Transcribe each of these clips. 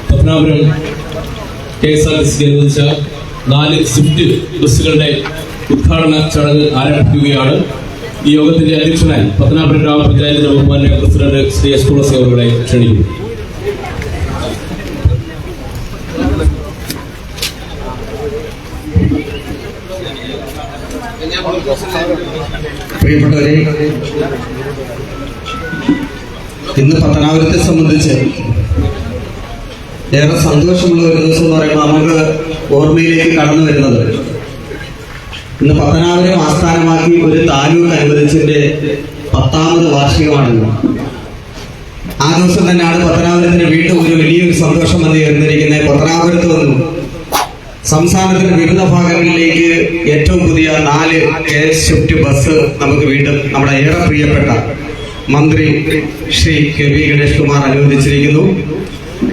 Pathanapuram KSRTC അനുവദിച്ച 4 Swift ബസ്സുകളുടെ ഉദ്ഘാടന ചടങ്ങ് ആരംഭിക്കുകയാണ്. ഈ യോഗത്തിന്റെ അധ്യക്ഷനായി പത്തനാപുരം ഗ്രാമപഞ്ചായത്തിന്റെ ബഹുമാന്യ പ്രസിഡന്റ് ശ്രീ S. തുളസി അവരുടെ ക്ഷണിക്കുന്നു. പ്രിയപ്പെട്ടവരെ, ഇന്ന് പത്തനാപുരത്തെ സംബന്ധിച്ച് ഏറെ സന്തോഷമുള്ള ഒരു ദിവസം എന്ന് പറയുമ്പോൾ നമുക്ക് ഓർമ്മയിലേക്ക് കടന്നു വരുന്നത് ഇന്ന് പത്തനാപുരം ആസ്ഥാനമാക്കി ഒരു താലൂക്ക് അനുവദിച്ചതിന്റെ 10ാമത് വാർഷികമാണല്ലോ. ആ ദിവസം തന്നെയാണ് പത്തനാപുരത്തിന് വീണ്ടും ഒരു വലിയൊരു സന്തോഷം വന്ന് ചേർന്നിരിക്കുന്നത്. പത്തനാപുരത്ത് വന്നു സംസ്ഥാനത്തിന്റെ വിവിധ ഭാഗങ്ങളിലേക്ക് ഏറ്റവും പുതിയ 4 KS സ്വിഫ്റ്റ് ബസ് നമുക്ക് വീണ്ടും നമ്മുടെ ഏറെ പ്രിയപ്പെട്ട മന്ത്രി ശ്രീ KV ഗണേഷ് കുമാർ അനുവദിച്ചിരിക്കുന്നു.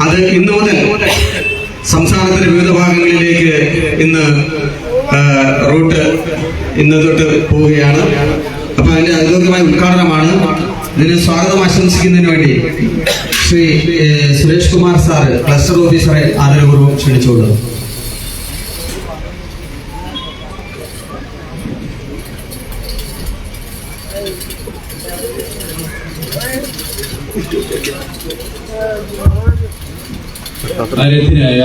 അത് ഇന്നു മുതൽ സംസ്ഥാനത്തിന്റെ വിവിധ ഭാഗങ്ങളിലേക്ക് ഇന്ന് റൂട്ട് ഇന്ന് തൊട്ട് പോവുകയാണ്. അപ്പൊ അതിന്റെ ഔദ്യോഗികമായ ഉദ്ഘാടനമാണ്. ഇതിന് സ്വാഗതം ആശംസിക്കുന്നതിന് വേണ്ടി ശ്രീ സുരേഷ് കുമാർ സാറ് ക്ലസ്റ്റർ ഓഫീസറെ ആദരപൂർവ്വം ക്ഷണിച്ചുകൊള്ളുന്നു. ആരാധ്യനായ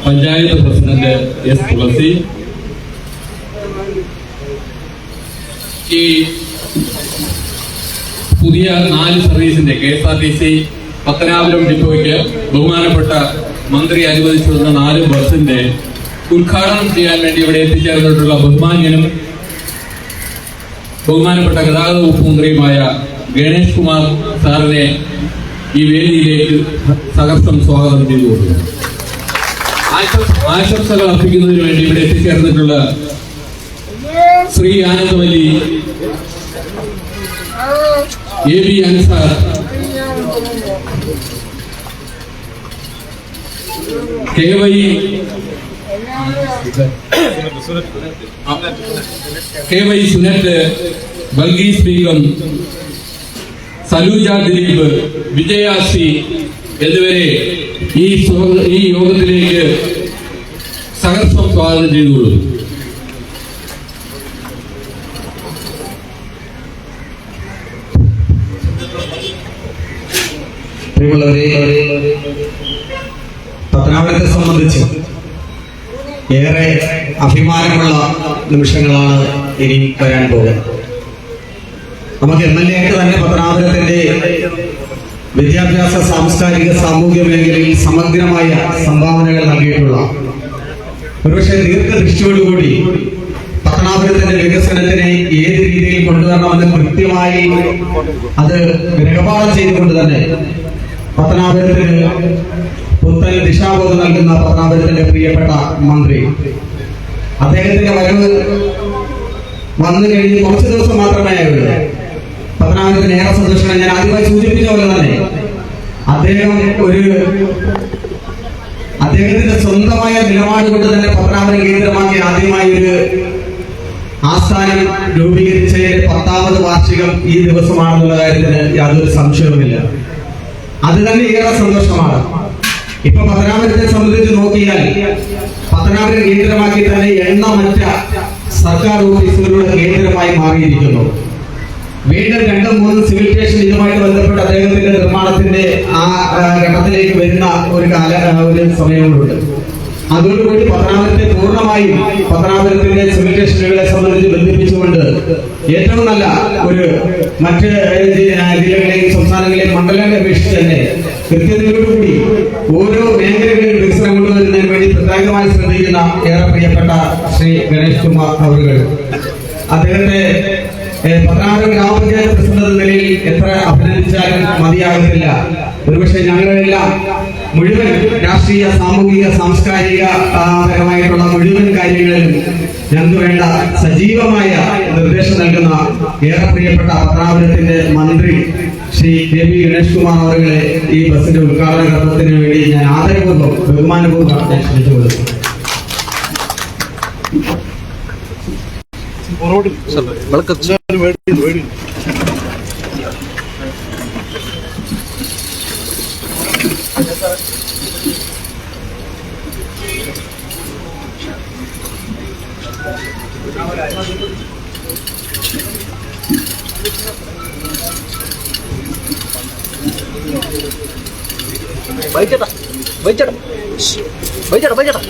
പഞ്ചായത്ത് പ്രസിഡന്റ് S. തുളസി, ഈ പുതിയ 4 സർവീസിന്റെ KSRTC പത്തനാപുരം ഡിപ്പോയ്ക്ക് ബഹുമാനപ്പെട്ട മന്ത്രി അനുവദിച്ചു തന്ന 4 ബസിന്റെ ഉദ്ഘാടനം ചെയ്യാൻ വേണ്ടി ഇവിടെ എത്തിച്ചേർന്നിട്ടുള്ള ബഹുമാന്യനും ബഹുമാനപ്പെട്ട ഗതാഗത വകുപ്പ് മന്ത്രിയുമായ ഗണേഷ് കുമാർ സാറിനെ ഈ വേദിയിലേക്ക് സഹർഷം സ്വാഗതം ചെയ്തു കൊടുക്കുന്നു. ആശംസകൾ അർപ്പിക്കുന്നതിന് വേണ്ടി ഇവിടെ എത്തിച്ചേർന്നിട്ടുള്ള ശ്രീ ആനന്ദവല്ലി, AB അൻസാർ, KY സുനറ്റ്, ബൽഗീസ് ബീഗം, സലൂജ ദിലീപ്, വിജയാശ്രീ എന്നിവരെ ഈ യോഗത്തിലേക്ക് സഹർഷം സ്വാഗതം ചെയ്തുകൊള്ളുന്നു. പത്തനാപുരത്തെ സംബന്ധിച്ച് ഏറെ അഭിമാനമുള്ള നിമിഷങ്ങളാണ് ഇനി വരാൻ പോകുന്നത്. നമുക്ക് MLA ആയിട്ട് തന്നെ പത്തനാപുരത്തിന്റെ വിദ്യാഭ്യാസ, സാംസ്കാരിക, സാമൂഹ്യ മേഖലയിൽ സമഗ്രമായ സംഭാവനകൾ നൽകിയിട്ടുള്ള, ഒരുപക്ഷെ ദീർഘദൃഷ്ടിയോടുകൂടി പത്തനാപുരത്തിന്റെ വികസനത്തിനെ ഏത് രീതിയിൽ കൊണ്ടുവരണമെന്ന് കൃത്യമായി അത് ഗ്രഹപാഠം ചെയ്തുകൊണ്ട് തന്നെ പത്തനാപുരത്തിന് പുത്തൻ ദിശാബോധം നൽകുന്ന പത്തനാപുരത്തിന്റെ പ്രിയപ്പെട്ട മന്ത്രി, അദ്ദേഹത്തിന്റെ വരവ് വന്നു കഴിഞ്ഞ് കുറച്ച് ദിവസം മാത്രമേ ആയുള്ളൂ. പത്തനാപുരത്തിന് ഏറെ സന്തോഷമാണ്. ഞാൻ ആദ്യമായി സൂചിപ്പിച്ച പോലെ തന്നെ അദ്ദേഹത്തിന്റെ സ്വന്തമായ നിലപാട് കൊണ്ട് തന്നെ പത്തനാപുരം കേന്ദ്രമാക്കി ആദ്യമായി ഒരു ആസ്ഥാനം രൂപീകരിച്ചതിന്റെ 10ാമത് വാർഷികം ഈ ദിവസമാണെന്നുള്ള കാര്യത്തിന് യാതൊരു സംശയവുമില്ല. അത് തന്നെ ഏറെ സന്തോഷമാണ്. ഇപ്പൊ പത്തനാപുരത്തെ സംബന്ധിച്ച് നോക്കിയാൽ പത്തനാപുരം കേന്ദ്രമാക്കി തന്നെ എണ്ണമറ്റ സർക്കാർ ഓഫീസുകളുടെ കേന്ദ്രമായി മാറിയിരിക്കുന്നു. വീണ്ടും 2-3 സിവിൽ സ്റ്റേഷൻ ഇതുമായിട്ട് ബന്ധപ്പെട്ട് അദ്ദേഹത്തിന്റെ നിർമ്മാണത്തിന്റെ ആ ഘട്ടത്തിലേക്ക് വരുന്ന ഒരു സമയങ്ങളുണ്ട്. അതോടുകൂടി പത്തനാപുരത്തെ പൂർണ്ണമായും പത്തനാപുരത്തിന്റെ സിവിൽ സ്റ്റേഷനുകളെ സംബന്ധിച്ച് ബന്ധിപ്പിച്ചുകൊണ്ട് ഏറ്റവും നല്ല ഒരു മറ്റ് ജില്ലകളെയും സംസ്ഥാനങ്ങളെയും മണ്ഡലങ്ങളെ അപേക്ഷിച്ച് തന്നെ കൃത്യതയോടുകൂടി ഓരോ മേഖലകളിലും വികസനം കൊണ്ടുവരുന്നതിന് വേണ്ടി പ്രത്യേകമായി ശ്രദ്ധിക്കുന്ന ഏറെ പ്രിയപ്പെട്ട ശ്രീ ഗണേഷ് കുമാർ അവர்கள், അദ്ദേഹത്തെ പത്തനാപുരം ഗ്രാമപഞ്ചായത്ത് പ്രസിഡന്റ് എന്ന നിലയിൽ എത്ര അഭിനന്ദിച്ചാലും മതിയാകത്തില്ല. ഒരുപക്ഷെ ഞങ്ങളെല്ലാം മുഴുവൻ രാഷ്ട്രീയ, സാമൂഹിക, സാംസ്കാരിക പരമായിട്ടുള്ള മുഴുവൻ കാര്യങ്ങളിലും ഞങ്ങൾക്ക് വേണ്ട സജീവമായ നിർദ്ദേശം നൽകുന്ന ഏറെ പ്രിയപ്പെട്ട പത്തനാപുരത്തിന്റെ മന്ത്രി ശ്രീ KV ഗണേഷ് കുമാർ അവരെ ഈ ബസിന്റെ ഉദ്ഘാടന കർമ്മത്തിന് വേണ്ടി ഞാൻ ആദരപൂർവ്വം, ബഹുമാനപൂർവ്വം ക്ഷണിച്ചുകൊള്ളുന്നു. ബൈച്ചേട്ടാ ബൈച്ചേട്ടാ ബൈച്ചേട്ടാ ബൈച്ചേട്ടാ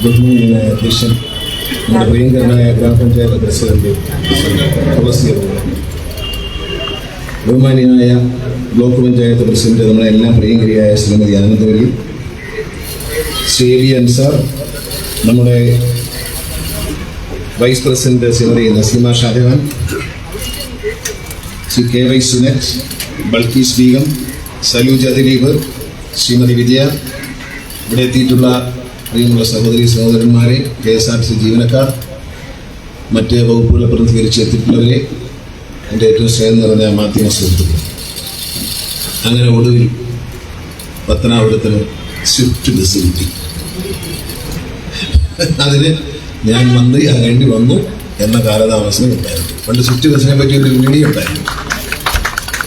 ബഹുമാന്യനായ അധ്യക്ഷൻ, നമ്മുടെ പ്രിയങ്കരനായ ഗ്രാമപഞ്ചായത്ത് പ്രസിഡന്റ് ബഹുമാന്യനായ ബ്ലോക്ക് പഞ്ചായത്ത് പ്രസിഡന്റ്, നമ്മളെ എല്ലാം പ്രിയങ്കരിയായ ശ്രീമതി ആനന്ദവല്ലി, ശ്രീ എ ബി അൻസാർ, നമ്മുടെ vice president Shrimati Nasima Shajahan, Shri K Y Sunat, Balkis Begum, Saluj Dileep, Shrimati Vidya, ഇവിടെ എത്തിയിട്ടുള്ള പ്രിയമുള്ള സഹോദരി സഹോദരന്മാരെ, KSRTC ജീവനക്കാർ, മറ്റ് വകുപ്പുകളെ പ്രതിനിധീകരിച്ച് എത്തിയിട്ടുള്ളവരെ, എൻ്റെ ഏറ്റവും സ്നേഹം നിറഞ്ഞ മാധ്യമ സുഹൃത്തുക്കൾ, അങ്ങനെ ഒടുവിൽ പത്തനാപുരത്തിന് സ്വിഫ്റ്റ് ബസ് കിട്ടി. അതിന് ഞാൻ മന്ത്രിയാകേണ്ടി വന്നു എന്ന കാലതാമസം ഉണ്ടായിരുന്നു. പണ്ട് സ്വിഫ്റ്റ് ബസ്സിനെ പറ്റി ഒരു വീഡിയോ ഉണ്ടായിരുന്നു.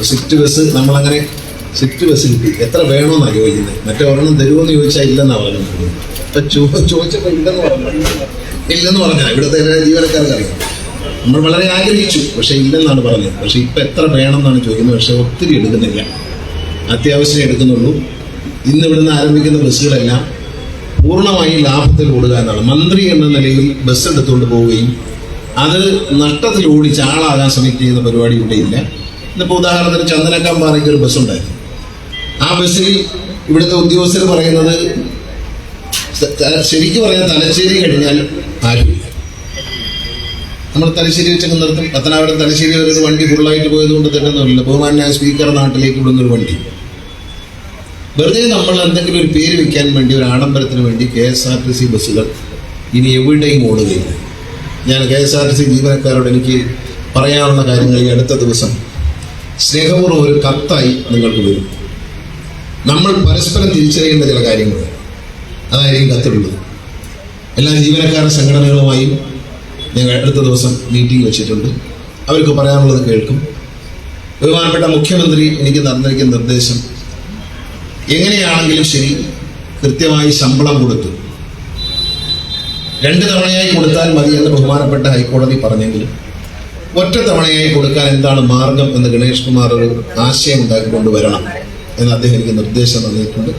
സ്വിഫ്റ്റ് ബസ് നമ്മളങ്ങനെ സ്വിഫ്റ്റ് ബസ് കിട്ടി. എത്ര വേണമെന്നാണ് ചോദിക്കുന്നത്. മറ്റേ ഒരെണ്ണം തരുമോയെന്ന് ചോദിച്ചാൽ ഇല്ലെന്നാണ് പറഞ്ഞത്. ഇപ്പം ചോദിച്ചപ്പോൾ ഇല്ലെന്ന് പറഞ്ഞാൽ ഇവിടുത്തെ ജീവനക്കാർക്ക് അറിയാം. നമ്മൾ വളരെ ആഗ്രഹിച്ചു, പക്ഷെ ഇല്ലെന്നാണ് പറഞ്ഞത്. പക്ഷെ ഇപ്പം എത്ര വേണമെന്നാണ് ചോദിക്കുന്നത്. പക്ഷെ ഒത്തിരി എടുക്കുന്നില്ല, അത്യാവശ്യം എടുക്കുന്നുള്ളൂ. ഇന്ന് ഇവിടുന്ന് ആരംഭിക്കുന്ന ബസ്സുകളെല്ലാം പൂർണ്ണമായി ലാഭത്തിൽ ഓടുക എന്നാണ്. മന്ത്രി എന്ന നിലയിൽ ബസ് എടുത്തുകൊണ്ട് പോവുകയും അത് നഷ്ടത്തിൽ ഓടിച്ച് ആളാകാൻ ശ്രമിക്കുന്ന പരിപാടി ഇവിടെ ഇല്ല. ഇന്നിപ്പോൾ ഉദാഹരണത്തിന് ചന്ദനക്കാമ്പാറയ്ക്ക് ഒരു ബസ്സുണ്ടായിരുന്നു. ആ ബസ്സിൽ ഇവിടുത്തെ ഉദ്യോഗസ്ഥർ പറയുന്നത്, ശരിക്കും പറയാൻ തലശ്ശേരി കഴിഞ്ഞാൽ ആരുമില്ല. നമ്മൾ തലശ്ശേരി വെച്ചൊക്കെ നിർത്തും. പത്തനാപുരം തലശ്ശേരി വരെ ഒരു വണ്ടി ഫുള്ളായിട്ട് പോയതുകൊണ്ട് തെറ്റൊന്നുമില്ല. ബഹുമാന്യായ സ്പീക്കർ നാട്ടിലേക്ക് വിടുന്നൊരു വണ്ടി വെറുതെ നമ്മൾ എന്തെങ്കിലും ഒരു പേര് വെക്കാൻ വേണ്ടി, ഒരു ആഡംബരത്തിന് വേണ്ടി KSRTC ബസ്സുകൾ ഇനി എവിടെയും ഓടുകയില്ല. ഞാൻ KSRTC ജീവനക്കാരോട് എനിക്ക് പറയാവുന്ന കാര്യങ്ങൾ ഈ അടുത്ത ദിവസം സ്നേഹപൂർവ്വം ഒരു കത്തായി നിങ്ങൾക്ക് വരും. നമ്മൾ പരസ്പരം തിരിച്ചറിയേണ്ട ചില കാര്യങ്ങൾ, അതായിരിക്കും കത്തിലുള്ളത്. എല്ലാ ജീവനക്കാര സംഘടനകളുമായും ഞങ്ങൾ അടുത്ത ദിവസം മീറ്റിംഗ് വെച്ചിട്ടുണ്ട്. അവർക്ക് പറയാനുള്ളത് കേൾക്കും. ബഹുമാനപ്പെട്ട മുഖ്യമന്ത്രി എനിക്ക് തന്നിരിക്കുന്ന നിർദ്ദേശം, എങ്ങനെയാണെങ്കിലും ശരി കൃത്യമായി ശമ്പളം കൊടുത്തു 2 തവണയായി കൊടുത്താൽ മതി എന്ന് ബഹുമാനപ്പെട്ട ഹൈക്കോടതി പറഞ്ഞെങ്കിലും ഒറ്റ തവണയായി കൊടുക്കാൻ എന്താണ് മാർഗം എന്ന് ഗണേഷ് കുമാർ ഒരു ആശയം ഉണ്ടാക്കിക്കൊണ്ടുവരണം എന്ന് അദ്ദേഹം എനിക്ക് നിർദ്ദേശം തന്നിട്ടുണ്ട്.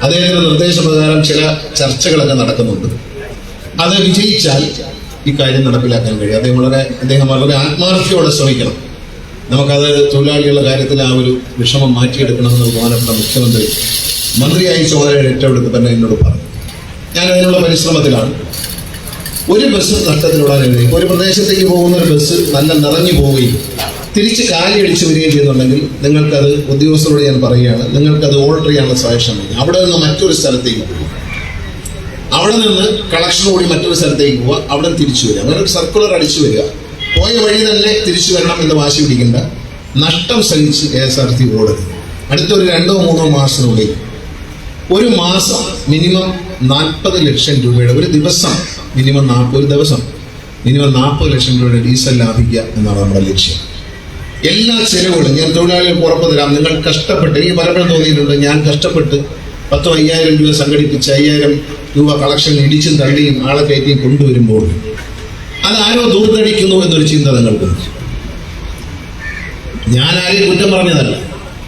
അദ്ദേഹത്തിന്റെ നിർദ്ദേശപ്രകാരം ചില ചർച്ചകളൊക്കെ നടക്കുന്നുണ്ട്. അത് വിജയിച്ചാൽ ഈ കാര്യം നടപ്പിലാക്കാൻ കഴിയും. അദ്ദേഹം വളരെ ആത്മാർത്ഥയോടെ ശ്രമിക്കണം. നമുക്കത് തൊഴിലാളികളുടെ കാര്യത്തിൽ ആ ഒരു വിഷമം മാറ്റിയെടുക്കണമെന്ന് ബഹുമാനപ്പെട്ട മുഖ്യമന്ത്രി മന്ത്രിയായി ചുമതല ഏറ്റെടുത്ത് തന്നെ എന്നോട് പറഞ്ഞു. ഞാൻ അതിനുള്ള പരിശ്രമത്തിലാണ്. ഒരു ബസ് നഷ്ടത്തിലുള്ളതിനെ ഒരു പ്രദേശത്തേക്ക് പോകുന്ന ഒരു ബസ് നല്ല നിറഞ്ഞു പോവുകയും തിരിച്ച് കാലി അടിച്ചു വരികയും ചെയ്യുന്നുണ്ടെങ്കിൽ നിങ്ങൾക്കത് ഉദ്യോഗസ്ഥരോട് ഞാൻ പറയുകയാണ്, നിങ്ങൾക്കത് ഓൾട്ടർ ചെയ്യാനുള്ള സജഷൻ മതി. അവിടെ നിന്ന് മറ്റൊരു സ്ഥലത്തേക്ക് പോകും, അവിടെ നിന്ന് കളക്ഷൻ കൂടി മറ്റൊരു സ്ഥലത്തേക്ക് പോവുക, അവിടെ തിരിച്ചു വരിക, അങ്ങനെ ഒരു സർക്കുലർ അടിച്ചു വരിക. പോയ വഴി തന്നെ തിരിച്ചു വരണം എന്ന് വാശി പിടിക്കേണ്ട. നഷ്ടം സഹിച്ച് KSRTC ഓടരുത്. അടുത്തൊരു 2-3 മാസത്തിനുള്ളിൽ ഒരു മാസം മിനിമം 40 ലക്ഷം രൂപയുടെ ഒരു ദിവസം മിനിമം 40 ലക്ഷം രൂപയുടെ ഡീസൽ ലാഭിക്കുക എന്നാണ് നമ്മുടെ ലക്ഷ്യം. എല്ലാ ചെലവുകളും ഞാൻ തൊഴിലാളികൾക്ക് ഉറപ്പ് തരാം. നിങ്ങൾ കഷ്ടപ്പെട്ട്, എനിക്ക് പലപ്പോഴും തോന്നിയിട്ടുണ്ട്, ഞാൻ കഷ്ടപ്പെട്ട് 10,000-5,000 രൂപ സംഘടിപ്പിച്ച് 5,000 രൂപ കളക്ഷൻ ഇടിച്ചും തള്ളിയും ആളെ കയറ്റിയും കൊണ്ടുവരുമ്പോൾ അതാരോ ദൂർത്തടിക്കുന്നു എന്നൊരു ചിന്ത നിങ്ങൾക്കുണ്ട്. ഞാൻ ആരെയും കുറ്റം പറഞ്ഞതല്ല,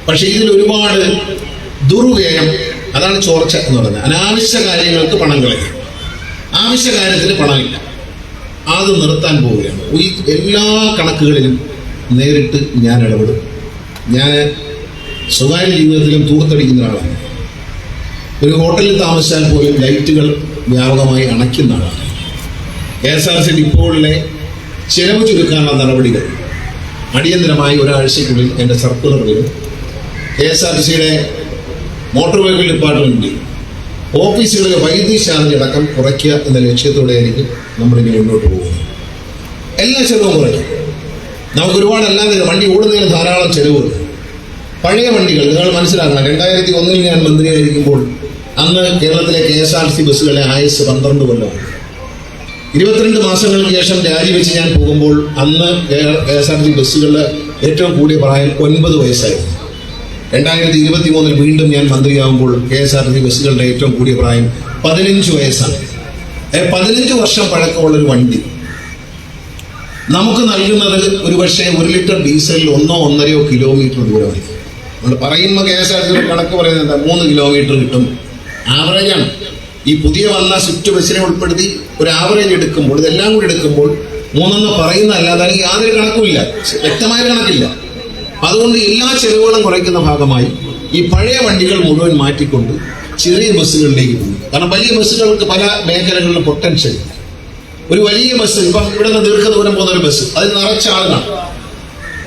പക്ഷെ ഇതിൽ ഒരുപാട് ദുർവ്യയം, അതാണ് ചോർച്ച എന്ന് പറഞ്ഞത്. അനാവശ്യ കാര്യങ്ങൾക്ക് പണം കളയുക, ആവശ്യ കാര്യത്തിന് പണമില്ല, അത് നിർത്താൻ പോവുകയാണ്. ഈ എല്ലാ കണക്കുകളിലും നേരിട്ട് ഞാൻ ഇടപെടും. ഞാൻ സ്വകാര്യ ജീവിതത്തിലും തൂർത്തടിക്കുന്ന ആളാണ്. ഒരു ഹോട്ടലിൽ താമസിച്ചാൽ പോലും ലൈറ്റുകൾ വ്യാപകമായി അണയ്ക്കുന്ന ആളാണ്. KSRTC ഡിപ്പോകളിലെ ചെലവ് ചുരുക്കാനുള്ള നടപടികൾ അടിയന്തരമായി ഒരാഴ്ചയ്ക്കുള്ളിൽ എൻ്റെ സർക്കുലർ വരും. KSRTCയുടെ മോട്ടോർ വെഹിക്കിൾ ഡിപ്പാർട്ട്മെന്റിൽ ഓഫീസുകളിലെ വൈദ്യുതി ചാർജ് അടക്കം കുറയ്ക്കുക എന്ന ലക്ഷ്യത്തോടെയായിരിക്കും നമ്മളിനി മുന്നോട്ട് പോകുന്നത്. എല്ലാ ചെലവും കുറയ്ക്കും. നമുക്ക് ഒരുപാട് അല്ലാതെ വണ്ടി ഓടുന്നതിന് ധാരാളം ചെലവുണ്ട്. പഴയ വണ്ടികൾ നിങ്ങൾ മനസ്സിലാക്കണം. 2001 ഞാൻ മന്ത്രിയായിരിക്കുമ്പോൾ അന്ന് കേരളത്തിലെ KSRTC ബസ്സുകളെ ആയുസ് 12 കൊല്ലമാണ്. 22 മാസങ്ങൾക്ക് ശേഷം രാജിവെച്ച് ഞാൻ പോകുമ്പോൾ അന്ന് KSRTC ബസ്സുകളുടെ ഏറ്റവും കൂടിയ പ്രായം 9 വയസ്സായിരുന്നു. 2023 വീണ്ടും ഞാൻ മന്ത്രിയാകുമ്പോൾ KSRTC ബസ്സുകളുടെ ഏറ്റവും കൂടിയ പ്രായം 15 വയസ്സാണ്. 15 വർഷം പഴക്കമുള്ള ഒരു വണ്ടി നമുക്ക് നൽകുന്നത് ഒരുപക്ഷെ 1 ലിറ്റർ ഡീസലിൽ 1-1.5 കിലോമീറ്റർ ദൂരമായിരിക്കും. നമ്മൾ പറയുമ്പോൾ KSRTC കണക്ക് പറയുന്നത് 3 കിലോമീറ്റർ കിട്ടും, ആവറേജാണ്. ഈ പുതിയ വന്ന സ്വിഫ്റ്റ് ബസ്സിനെ ഉൾപ്പെടുത്തി ഒരു ആവറേജ് എടുക്കുമ്പോൾ, ഇതെല്ലാം കൂടി എടുക്കുമ്പോൾ 3 പറയുന്നതല്ലാതെ അതിന് യാതൊരു കണക്കുമില്ല, വ്യക്തമായ കണക്കില്ല. അതുകൊണ്ട് എല്ലാ ചെലവുകളും കുറയ്ക്കുന്ന ഭാഗമായി ഈ പഴയ വണ്ടികൾ മുഴുവൻ മാറ്റിക്കൊണ്ട് ചെറിയ ബസ്സുകളിലേക്ക് പോകും. കാരണം വലിയ ബസ്സുകൾക്ക് പല മേഖലകളിലും പൊട്ടൻഷ്യൽ. ഒരു വലിയ ബസ്, ഇപ്പം ഇവിടെ നിന്ന് ദീർഘദൂരം പോകുന്ന ഒരു ബസ്, അതിൽ നിറച്ച ആളുകളാണ്.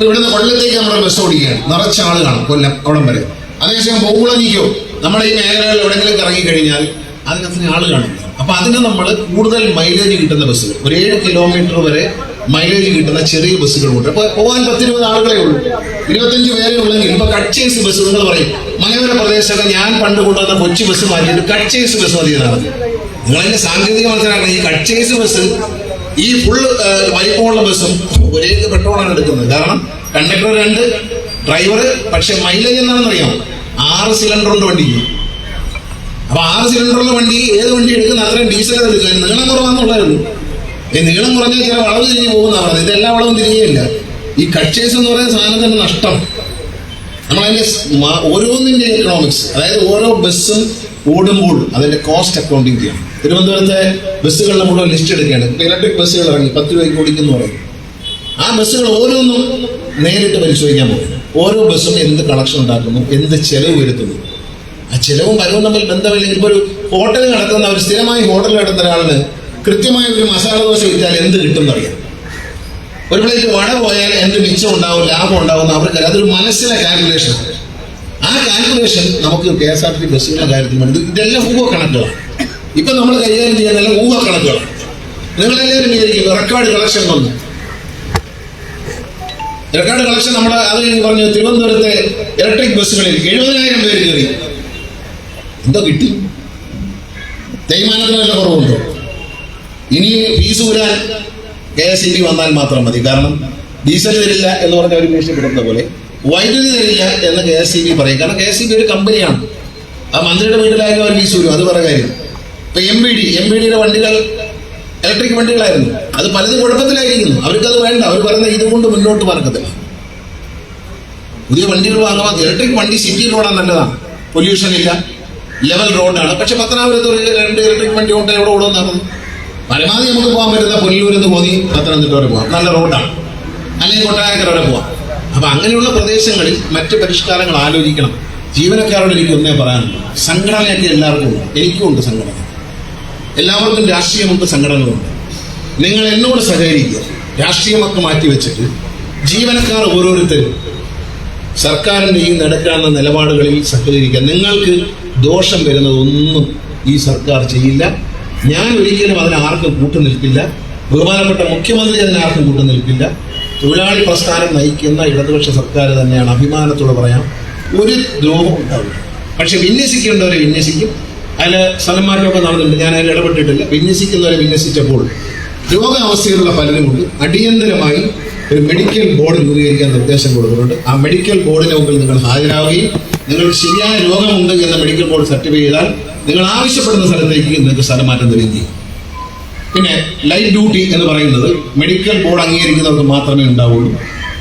ഇവിടുന്ന് കൊല്ലത്തേക്ക് നമ്മുടെ ബസ് ഓടിക്കുകയാണ്, നിറച്ച ആളുകളാണ് കൊല്ലം അവിടം വരെ. അതേസമയം പോകുമ്പോഴേക്കോ നമ്മുടെ ഈ മേഖലകളിൽ എവിടെയെങ്കിലും ഇറങ്ങിക്കഴിഞ്ഞാൽ അതിനകത്തിന് ആൾ കാണില്ല. അപ്പൊ അതിന് നമ്മൾ കൂടുതൽ മൈലേജ് കിട്ടുന്ന ബസ്സുകൾ, ഒരു 7 കിലോമീറ്റർ വരെ മൈലേജ് കിട്ടുന്ന ചെറിയ ബസ്സുകളുണ്ട്. അപ്പൊ പോകാൻ 10-20 ആളുകളെ ഉള്ളൂ, 25 പേരെ ഉള്ളെങ്കിൽ ഇപ്പൊ കട്ട്ചേസ് ബസ് നിങ്ങൾ പറയും. മലയോര പ്രദേശമൊക്കെ ഞാൻ പണ്ട് കൊണ്ടുവന്ന കൊച്ചു ബസ് മാറ്റിയിട്ട് കട്ട്ചേസ് ബസ് മതി എന്നാണ്. നിങ്ങളതിന്റെ സാങ്കേതിക മനസ്സിലാക്കണം. ഈ കട്ട്ചേസ് ബസ് ഈ ഫുള്ള് വലിപ്പമുള്ള ബസ്സും ഒരേ പെട്രോളാണ് എടുക്കുന്നത്. കാരണം കണ്ടക്ടർ 2, ഡ്രൈവർ. പക്ഷെ മൈലേജ് എന്താണെന്ന് അറിയാമോ? 6 സിലിണ്ടറുണ്ട് വണ്ടിക്ക്. അപ്പൊ 6 സിലിണ്ടറുള്ള വണ്ടി ഏത് വണ്ടി എടുക്കുന്ന അത്രയും ഡീസൽ എടുക്കുക. നീളം കുറവാന്നുള്ളായിരുന്നു. ഈ നീളം കുറഞ്ഞാൽ ചില വളവ് തിരിഞ്ഞ് പോകുന്ന പറഞ്ഞത്. ഇതെല്ലാം വളവും തിരികെയില്ല. ഈ കട്ട്ചേസ് എന്ന് പറയുന്ന സാധനത്തിന്റെ നഷ്ടം നമ്മളതിന്റെ ഓരോന്നിന്റെ എക്കണോമിക്സ്, അതായത് ഓരോ ബസ്സും ഓടുമ്പോൾ അതിന്റെ കോസ്റ്റ് അക്കൗണ്ടിങ് ചെയ്യണം. തിരുവനന്തപുരത്തെ ബസ്സുകളുടെ മുഴുവൻ ലിസ്റ്റ് എടുക്കുകയാണ്. ഇലക്ട്രിക് ബസ്സുകൾ ഇറങ്ങി 10 രൂപയ്ക്ക് ഓടിക്കുന്നു പറയും. ആ ബസ്സുകൾ ഓരോന്നും നേരിട്ട് പരിശോധിക്കാൻ പോകും. ഓരോ ബസ്സും എന്ത് കളക്ഷൻ ഉണ്ടാക്കുന്നു, എന്ത് ചെലവ് വരുത്തുന്നു. ആ ചെലവും വരവും തമ്മിൽ ബന്ധമില്ലെങ്കിൽ ഇപ്പോൾ ഒരു ഹോട്ടലിൽ നടത്തുന്ന, ഒരു സ്ഥിരമായി ഹോട്ടലിൽ നടത്തുന്ന ഒരാളിന് കൃത്യമായ ഒരു മസാല ദോശ വിറ്റാൽ എന്ത് കിട്ടും എന്നറിയാം. ഒരു പ്ലേറ്റ് വട പോയാൽ എന്ത് മിച്ചം ഉണ്ടാവും, ലാഭം ഉണ്ടാവും അവർക്ക്. അതൊരു മനസ്സിലെ കാൽക്കുലേഷൻ. ആ കാൽക്കുലേഷൻ നമുക്ക് KSRTC ബസ്സുകളുടെ കാര്യത്തിൽ വേണ്ടി ഇതെല്ലാം ഊഹ കണക്കുകളാണ്. ഇപ്പൊ നമ്മൾ കൈകാര്യം ചെയ്യുന്നതെല്ലാം ഊഹ കണക്കുകളാണ്. നിങ്ങളെല്ലാവരും വിചാരിക്കും റെക്കോർഡ് കളക്ഷൻ വന്നു. റെക്കോർഡ് കളക്ഷൻ നമ്മുടെ അത് കഴിഞ്ഞ് പറഞ്ഞു തിരുവനന്തപുരത്തെ ഇലക്ട്രിക് ബസ്സുകളിൽ 70,000 പേര് കയറി. എന്തോ കിട്ടി? തേയ്മാനത്തിന് വല്ല കുറവുണ്ടോ? ഇനി ഫീസ് ഊരാൻ KSEB വന്നാൽ മാത്രം മതി. കാരണം ഡീസൽ തരില്ല എന്ന് പറഞ്ഞ ഒരു ഭീഷണിപ്പെടുന്ന പോലെ വൈദ്യുതി തരില്ല എന്ന് KSEB പറയും. കാരണം KSEB ഒരു കമ്പനിയാണ്. ആ മന്ത്രിയുടെ വീട്ടിലായാലും അവർ ഫീസ് ഊരും, അത് വേറെ കാര്യം. ഇപ്പൊ MBDയുടെ വണ്ടികൾ ഇലക്ട്രിക് വണ്ടികളായിരുന്നു. അത് പലതും കുഴപ്പത്തിലായിരിക്കുന്നു. അവർക്കത് വേണ്ട. അവർ പറയുന്നത് ഇതുകൊണ്ട് മുന്നോട്ട് പറക്കത്തില്ല. പുതിയ വണ്ടികൾ വാങ്ങാൻ ഇലക്ട്രിക് വണ്ടി സിറ്റിയിൽ ഓടാൻ നല്ലതാണ്, പൊല്യൂഷൻ ഇല്ല, ലെവൽ റോഡാണ്. പക്ഷെ പത്തനാപുരത്ത് ഒരു 2 ഇലക്ട്രിക് വണ്ടി കൊണ്ട് എവിടെ ഓടുമെന്നാണ്. പരമാവധി നമുക്ക് പോകാൻ പറ്റുന്ന പുല്ലൂരിൽ നിന്ന് പോയി പത്തനംതിട്ട വരെ പോകാം, നല്ല റോഡാണ്, അല്ലെങ്കിൽ കൊട്ടാരക്കര വരെ പോവാം. അപ്പൊ അങ്ങനെയുള്ള പ്രദേശങ്ങളിൽ മറ്റ് പരിഷ്കാരങ്ങൾ ആലോചിക്കണം. ജീവനക്കാരോട് എനിക്ക് ഒന്നേ പറയാനുള്ളൂ, സംഘടനയൊക്കെ എല്ലാവർക്കും ഉണ്ട്, എനിക്കും ഉണ്ട് സംഘടന, എല്ലാവർക്കും രാഷ്ട്രീയമുണ്ട്, സംഘടനകളുണ്ട്. നിങ്ങൾ എന്നോട് സഹകരിക്കുക, രാഷ്ട്രീയമൊക്കെ മാറ്റിവെച്ചിട്ട് ജീവനക്കാർ ഓരോരുത്തരും സർക്കാരിന്റെ ഈ നടക്കാവുന്ന നിലപാടുകളിൽ സഹകരിക്കുക. നിങ്ങൾക്ക് ദോഷം വരുന്നതൊന്നും ഈ സർക്കാർ ചെയ്യില്ല. ഞാൻ ഒരിക്കലും അതിനാർക്കും കൂട്ടുനിൽക്കില്ല. ബഹുമാനപ്പെട്ട മുഖ്യമന്ത്രി അതിനാർക്കും കൂട്ടുനിൽക്കില്ല. തൊഴിലാളി പ്രസ്ഥാനം നയിക്കുന്ന ഇടതുപക്ഷ സർക്കാർ തന്നെയാണ്, അഭിമാനത്തോടെ പറയാം. ഒരു ദ്രോഹം ഉണ്ടാവില്ല. പക്ഷെ വിന്യസിക്കേണ്ടവരെ വിന്യസിക്കും. അതിൽ സ്ഥലം മാറ്റമൊക്കെ നടന്നിട്ടുണ്ട്, ഞാൻ അതിൽ ഇടപെട്ടിട്ടില്ല. വിന്യസിക്കുന്നവരെ വിന്യസിച്ചപ്പോൾ രോഗാവസ്ഥയിലുള്ള പലരുമുണ്ട്. അടിയന്തരമായി ഒരു മെഡിക്കൽ ബോർഡ് രൂപീകരിക്കാൻ നിർദ്ദേശം കൊടുക്കുന്നുണ്ട്. ആ മെഡിക്കൽ ബോർഡിന് മുമ്പിൽ നിങ്ങൾ ഹാജരാവുകയും നിങ്ങൾക്ക് ശരിയായ രോഗമുണ്ട് എന്ന് മെഡിക്കൽ ബോർഡ് സർട്ടിഫൈ ചെയ്താൽ നിങ്ങൾ ആവശ്യപ്പെടുന്ന സ്ഥലത്തേക്ക് നിങ്ങൾക്ക് സ്ഥലം മാറ്റം തരികയും ചെയ്യും. പിന്നെ ലൈറ്റ് ഡ്യൂട്ടി എന്ന് പറയുന്നത് മെഡിക്കൽ ബോർഡ് അംഗീകരിക്കുന്നവർക്ക് മാത്രമേ ഉണ്ടാവുള്ളൂ.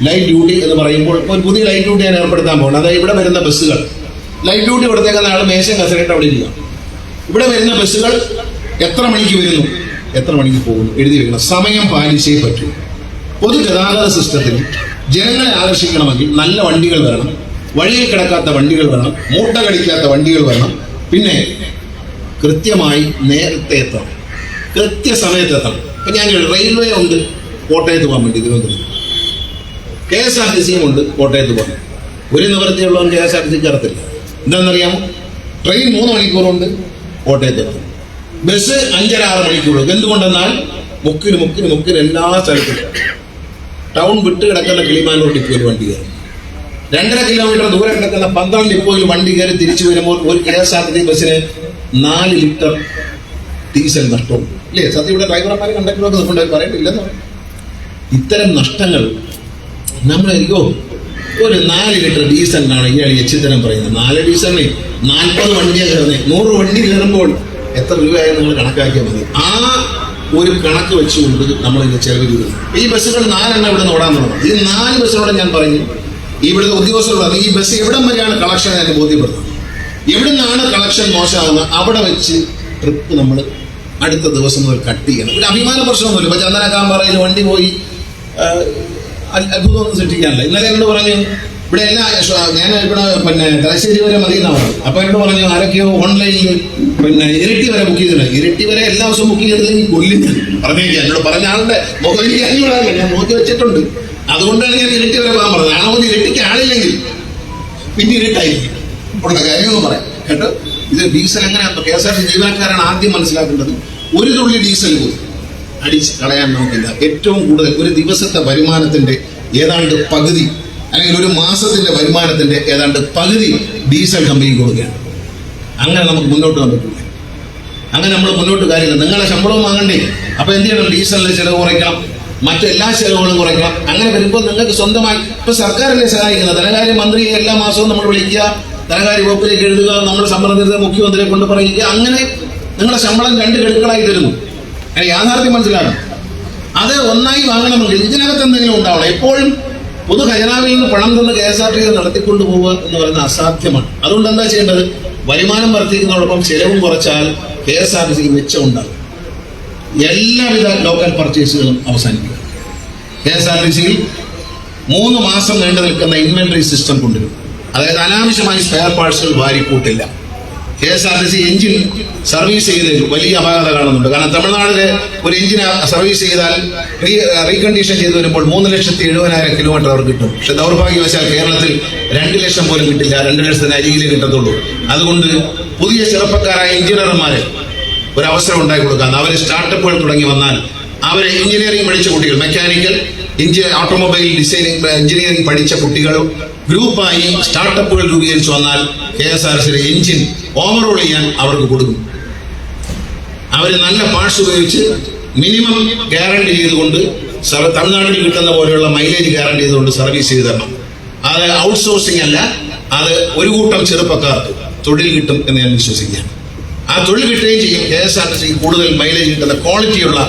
ലൈറ്റ് ഡ്യൂട്ടി എന്ന് പറയുമ്പോൾ ഒരു പുതിയ ലൈറ്റ് ഡ്യൂട്ടി ഞാൻ ഏർപ്പെടുത്താൻ പോകണം. അതായത് ഇവിടെ വരുന്ന ബസ്സുകൾ ലൈറ്റ് ഡ്യൂട്ടി കൊടുത്തേക്കുന്ന ആൾ മേശയും കസരയിട്ട് അവിടെ ഇരിക്കുക. ഇവിടെ വരുന്ന ബസ്സുകൾ എത്ര മണിക്ക് വരുന്നു, എത്ര മണിക്ക് പോകുന്നു എഴുതി വെക്കണം. സമയം പാലിച്ചേ പറ്റൂ. പൊതുഗതാഗത സിസ്റ്റത്തിൽ ജനങ്ങളെ ആകർഷിക്കണമെങ്കിൽ നല്ല വണ്ടികൾ വരണം, വഴിയിൽ കിടക്കാത്ത വണ്ടികൾ വേണം, മൂട്ട കടിക്കാത്ത വണ്ടികൾ വേണം. പിന്നെ കൃത്യമായി നേരത്തെ എത്തണം, കൃത്യസമയത്ത് എത്തണം. ഇപ്പം ഞാൻ റെയിൽവേ ഉണ്ട് കോട്ടയത്ത് പോകാൻ വേണ്ടി, തിരുവനന്തപുരം KSRTC ഉണ്ട് കോട്ടയത്ത് പോകാൻ. ഒരു നിവൃത്തിയുള്ളവൻ KSRTC കയറത്തില്ല. എന്താണെന്നറിയാമോ? ട്രെയിൻ 3 മണിക്കൂറുണ്ട് കോട്ടയത്ത് എത്തും, ബസ് 5-6 മണിക്കൂർ. എന്തുകൊണ്ടെന്നാൽ മുക്കിന് എല്ലാ സ്ഥലത്തും ടൗൺ വിട്ട് കിടക്കുന്ന കിളിമാനൂർ ഡിപ്പോയിൽ വണ്ടി കയറും. 2.5 കിലോമീറ്റർ ദൂരെ കിടക്കുന്ന 12 ഡിപ്പോയിൽ വണ്ടി കയറി തിരിച്ചു വരുമ്പോൾ ഒരു KSRTC ബസ്സിന് 4 ലിറ്റർ ഡീസൽ നഷ്ടമുണ്ട്. ഇല്ലേ? സത്യം ഇവിടെ ഡ്രൈവർമാരെ കണ്ടക്ടറൊക്കെ നിൽക്കേണ്ടവർ പറയണ്ടില്ലെന്ന് പറയും. ഇത്തരം നഷ്ടങ്ങൾ നമ്മളായിരിക്കോ ഒരു 4 ലിറ്റർ ഡീസലിനാണ് ഇയാൾ എച്ചിത്തരം പറയുന്നത്. 4 ഡീസലിന് 40 വണ്ടിയാണ് കയറുന്നത്. 100 വണ്ടി കയറുമ്പോൾ എത്ര രൂപയായി നിങ്ങൾ കണക്കാക്കിയാൽ മതി. ആ ഒരു കണക്ക് വെച്ചുകൊണ്ട് നമ്മൾ ഇത് ചെലവ് ചെയ്തു. ഈ ബസ്സുകൾ 4 എണ്ണം ഇവിടെ നിന്ന് ഓടാൻ തുടങ്ങും. ഈ 4 ബസ്സുകളോട് ഞാൻ പറഞ്ഞു, ഇവിടുത്തെ ഉദ്യോഗസ്ഥരോട് ഈ ബസ് എവിടം വരെയാണ് കളക്ഷൻ എന്ന് ബോധ്യപ്പെടുന്നത്. എവിടെ നിന്നാണ് കളക്ഷൻ മോശമാകുന്നത് അവിടെ വെച്ച് ട്രിപ്പ് നമ്മൾ അടുത്ത ദിവസം മുതൽ കട്ട് ചെയ്യണം. ഒരു അഭിമാന പ്രശ്നമൊന്നുമില്ല. ഇപ്പൊ ചന്ദനക്കാമ്പാറയിൽ വണ്ടി പോയി അത്ഭുതമൊന്നും സൃഷ്ടിക്കാനില്ല. ഇന്നലെ എന്നോട് പറഞ്ഞു ഇവിടെ ഞാൻ ഇവിടെ തലശ്ശേരി വരെ മതിയെന്നാണ്. അപ്പൊ എന്നോട് പറഞ്ഞു ആരൊക്കെയോ ഓൺലൈനിൽ ഇരട്ടി വരെ ബുക്ക് ചെയ്തിട്ടുണ്ട്. ഇരട്ടി വരെ എല്ലാ ദിവസവും ബുക്ക് ചെയ്തില്ലെങ്കിൽ കൊല്ലില്ല പറഞ്ഞേക്കാം. എന്നോട് പറഞ്ഞ ആളുടെ മുഖം എനിക്ക് അറിഞ്ഞൂടാല്ല, ഞാൻ നോക്കി വെച്ചിട്ടുണ്ട്. അതുകൊണ്ടാണ് ഞാൻ ഇരട്ടി വരെ പോകാൻ പറഞ്ഞത്. ആണോ ഇരട്ടിക്ക് ആളില്ലെങ്കിൽ പിന്നെ ഇരുട്ടായിരിക്കും ഉള്ള കാര്യമെന്ന് പറയാം കേട്ടോ. ഇത് ഡീസൽ എങ്ങനെയാണ് KSRTC ജീവനക്കാരാണ് ആദ്യം മനസ്സിലാക്കേണ്ടത്. ഒരു തുള്ളി ഡീസൽ പോലും അടിച്ച് കളയാൻ നോക്കില്ല. ഏറ്റവും കൂടുതൽ ഒരു ദിവസത്തെ വരുമാനത്തിന്റെ ഏതാണ്ട് പകുതി, അല്ലെങ്കിൽ ഒരു മാസത്തിന്റെ വരുമാനത്തിന്റെ ഏതാണ്ട് പകുതി ഡീസൽ കമ്പനിക്ക് കൊടുക്കുകയാണ്. അങ്ങനെ നമുക്ക് മുന്നോട്ട് പോകാൻ പറ്റില്ല. അങ്ങനെ നമ്മൾ മുന്നോട്ട് കാര്യമില്ല. നിങ്ങളെ ശമ്പളവും വാങ്ങണ്ടേ? അപ്പൊ എന്ത് ചെയ്യണം? ഡീസലിന്റെ ചെലവ് കുറയ്ക്കണം, മറ്റെല്ലാ ചെലവുകളും കുറയ്ക്കണം. അങ്ങനെ വരുമ്പോൾ നിങ്ങൾക്ക് സ്വന്തമായി ഇപ്പൊ സർക്കാരല്ലേ സഹായിക്കുന്നത്. ധനകാര്യ മന്ത്രിയെ എല്ലാ മാസവും നമ്മൾ വിളിക്കുക, ധനകാര്യ വകുപ്പിലേക്ക് എഴുതുക, നമ്മുടെ സമ്മർദ്ദത്തെ മുഖ്യമന്ത്രിയെ കൊണ്ട് പറയുക. അങ്ങനെ നിങ്ങളുടെ ശമ്പളം 2 ഗഡുക്കളായി തരുന്നു. യാഥാർത്ഥ്യം മനസ്സിലാക്കണം. അത് ഒന്നായി വാങ്ങണമെങ്കിൽ ഇതിനകത്ത് എന്തെങ്കിലും ഉണ്ടാവണം. എപ്പോഴും പൊതു ഖജനാവിൽ നിന്ന് പണം തന്ന് KSRTC നടത്തിക്കൊണ്ടു പോവുക എന്ന് പറയുന്നത് അസാധ്യമാണ്. അതുകൊണ്ട് എന്താ ചെയ്യേണ്ടത്? വരുമാനം വർദ്ധിക്കുന്നതോടൊപ്പം ചെലവും കുറച്ചാൽ KSRTC മെച്ചം ഉണ്ടാകും. എല്ലാവിധ ലോക്കൽ പർച്ചേസുകളും അവസാനിപ്പിക്കും. KSRTCയിൽ 3 മാസം നീണ്ടു നിൽക്കുന്ന ഇൻവെന്ററി സിസ്റ്റം കൊണ്ടുവരും. അതായത് അനാവശ്യമായി സ്പെയർ പാർട്സുകൾ വാരിക്കൂട്ടില്ല. KSRTC എഞ്ചിൻ സർവീസ് ചെയ്തതിൽ വലിയ അപാകത കാണുന്നുണ്ട്. കാരണം തമിഴ്നാട്ടിലെ ഒരു എഞ്ചിൻ സർവീസ് ചെയ്താൽ റീകണ്ടീഷൻ ചെയ്തു വരുമ്പോൾ 3,70,000 കിലോമീറ്റർ അവർ കിട്ടും. പക്ഷെ ദൗർഭാഗ്യവശാൽ കേരളത്തിൽ 2 ലക്ഷം പോലും കിട്ടില്ല. 2 ലക്ഷത്തിന് അരികിലേ കിട്ടത്തുള്ളൂ. അതുകൊണ്ട് പുതിയ ചെറുപ്പക്കാരായ എഞ്ചിനീയർമാരെ ഒരു അവസരം ഉണ്ടാക്കി കൊടുക്കാൻ, അവർ സ്റ്റാർട്ടപ്പുകൾ തുടങ്ങി വന്നാൽ അവരെ എഞ്ചിനീയറിംഗ് പഠിച്ച കുട്ടികൾ, മെക്കാനിക്കൽ ഓട്ടോമൊബൈൽ ഡിസൈനിങ് എഞ്ചിനീയറിംഗ് പഠിച്ച കുട്ടികളും ഗ്രൂപ്പായി സ്റ്റാർട്ടപ്പുകൾ രൂപീകരിച്ചു വന്നാൽ KSRTCയുടെ എഞ്ചിൻ ഓവറോൾ ചെയ്യാൻ അവർക്ക് കൊടുക്കും. അവർ നല്ല പാർട്സ് ഉപയോഗിച്ച് മിനിമം ഗ്യാരണ്ടി ചെയ്തുകൊണ്ട് തമിഴ്നാട്ടിൽ കിട്ടുന്ന പോലെയുള്ള മൈലേജ് ഗ്യാരണ്ടി ചെയ്തുകൊണ്ട് സർവീസ് ചെയ്ത് തരണം. അത് ഔട്ട്സോഴ്സിംഗ് അല്ല, അത് ഒരു കൂട്ടം ചെറുപ്പക്കാർക്ക് തൊഴിൽ കിട്ടും എന്ന് ഞാൻ വിശ്വസിക്കുകയാണ്. ആ തൊഴിൽ കിട്ടുകയും ചെയ്യും. KSRTC കൂടുതൽ മൈലേജ് കിട്ടുന്ന ക്വാളിറ്റിയുള്ള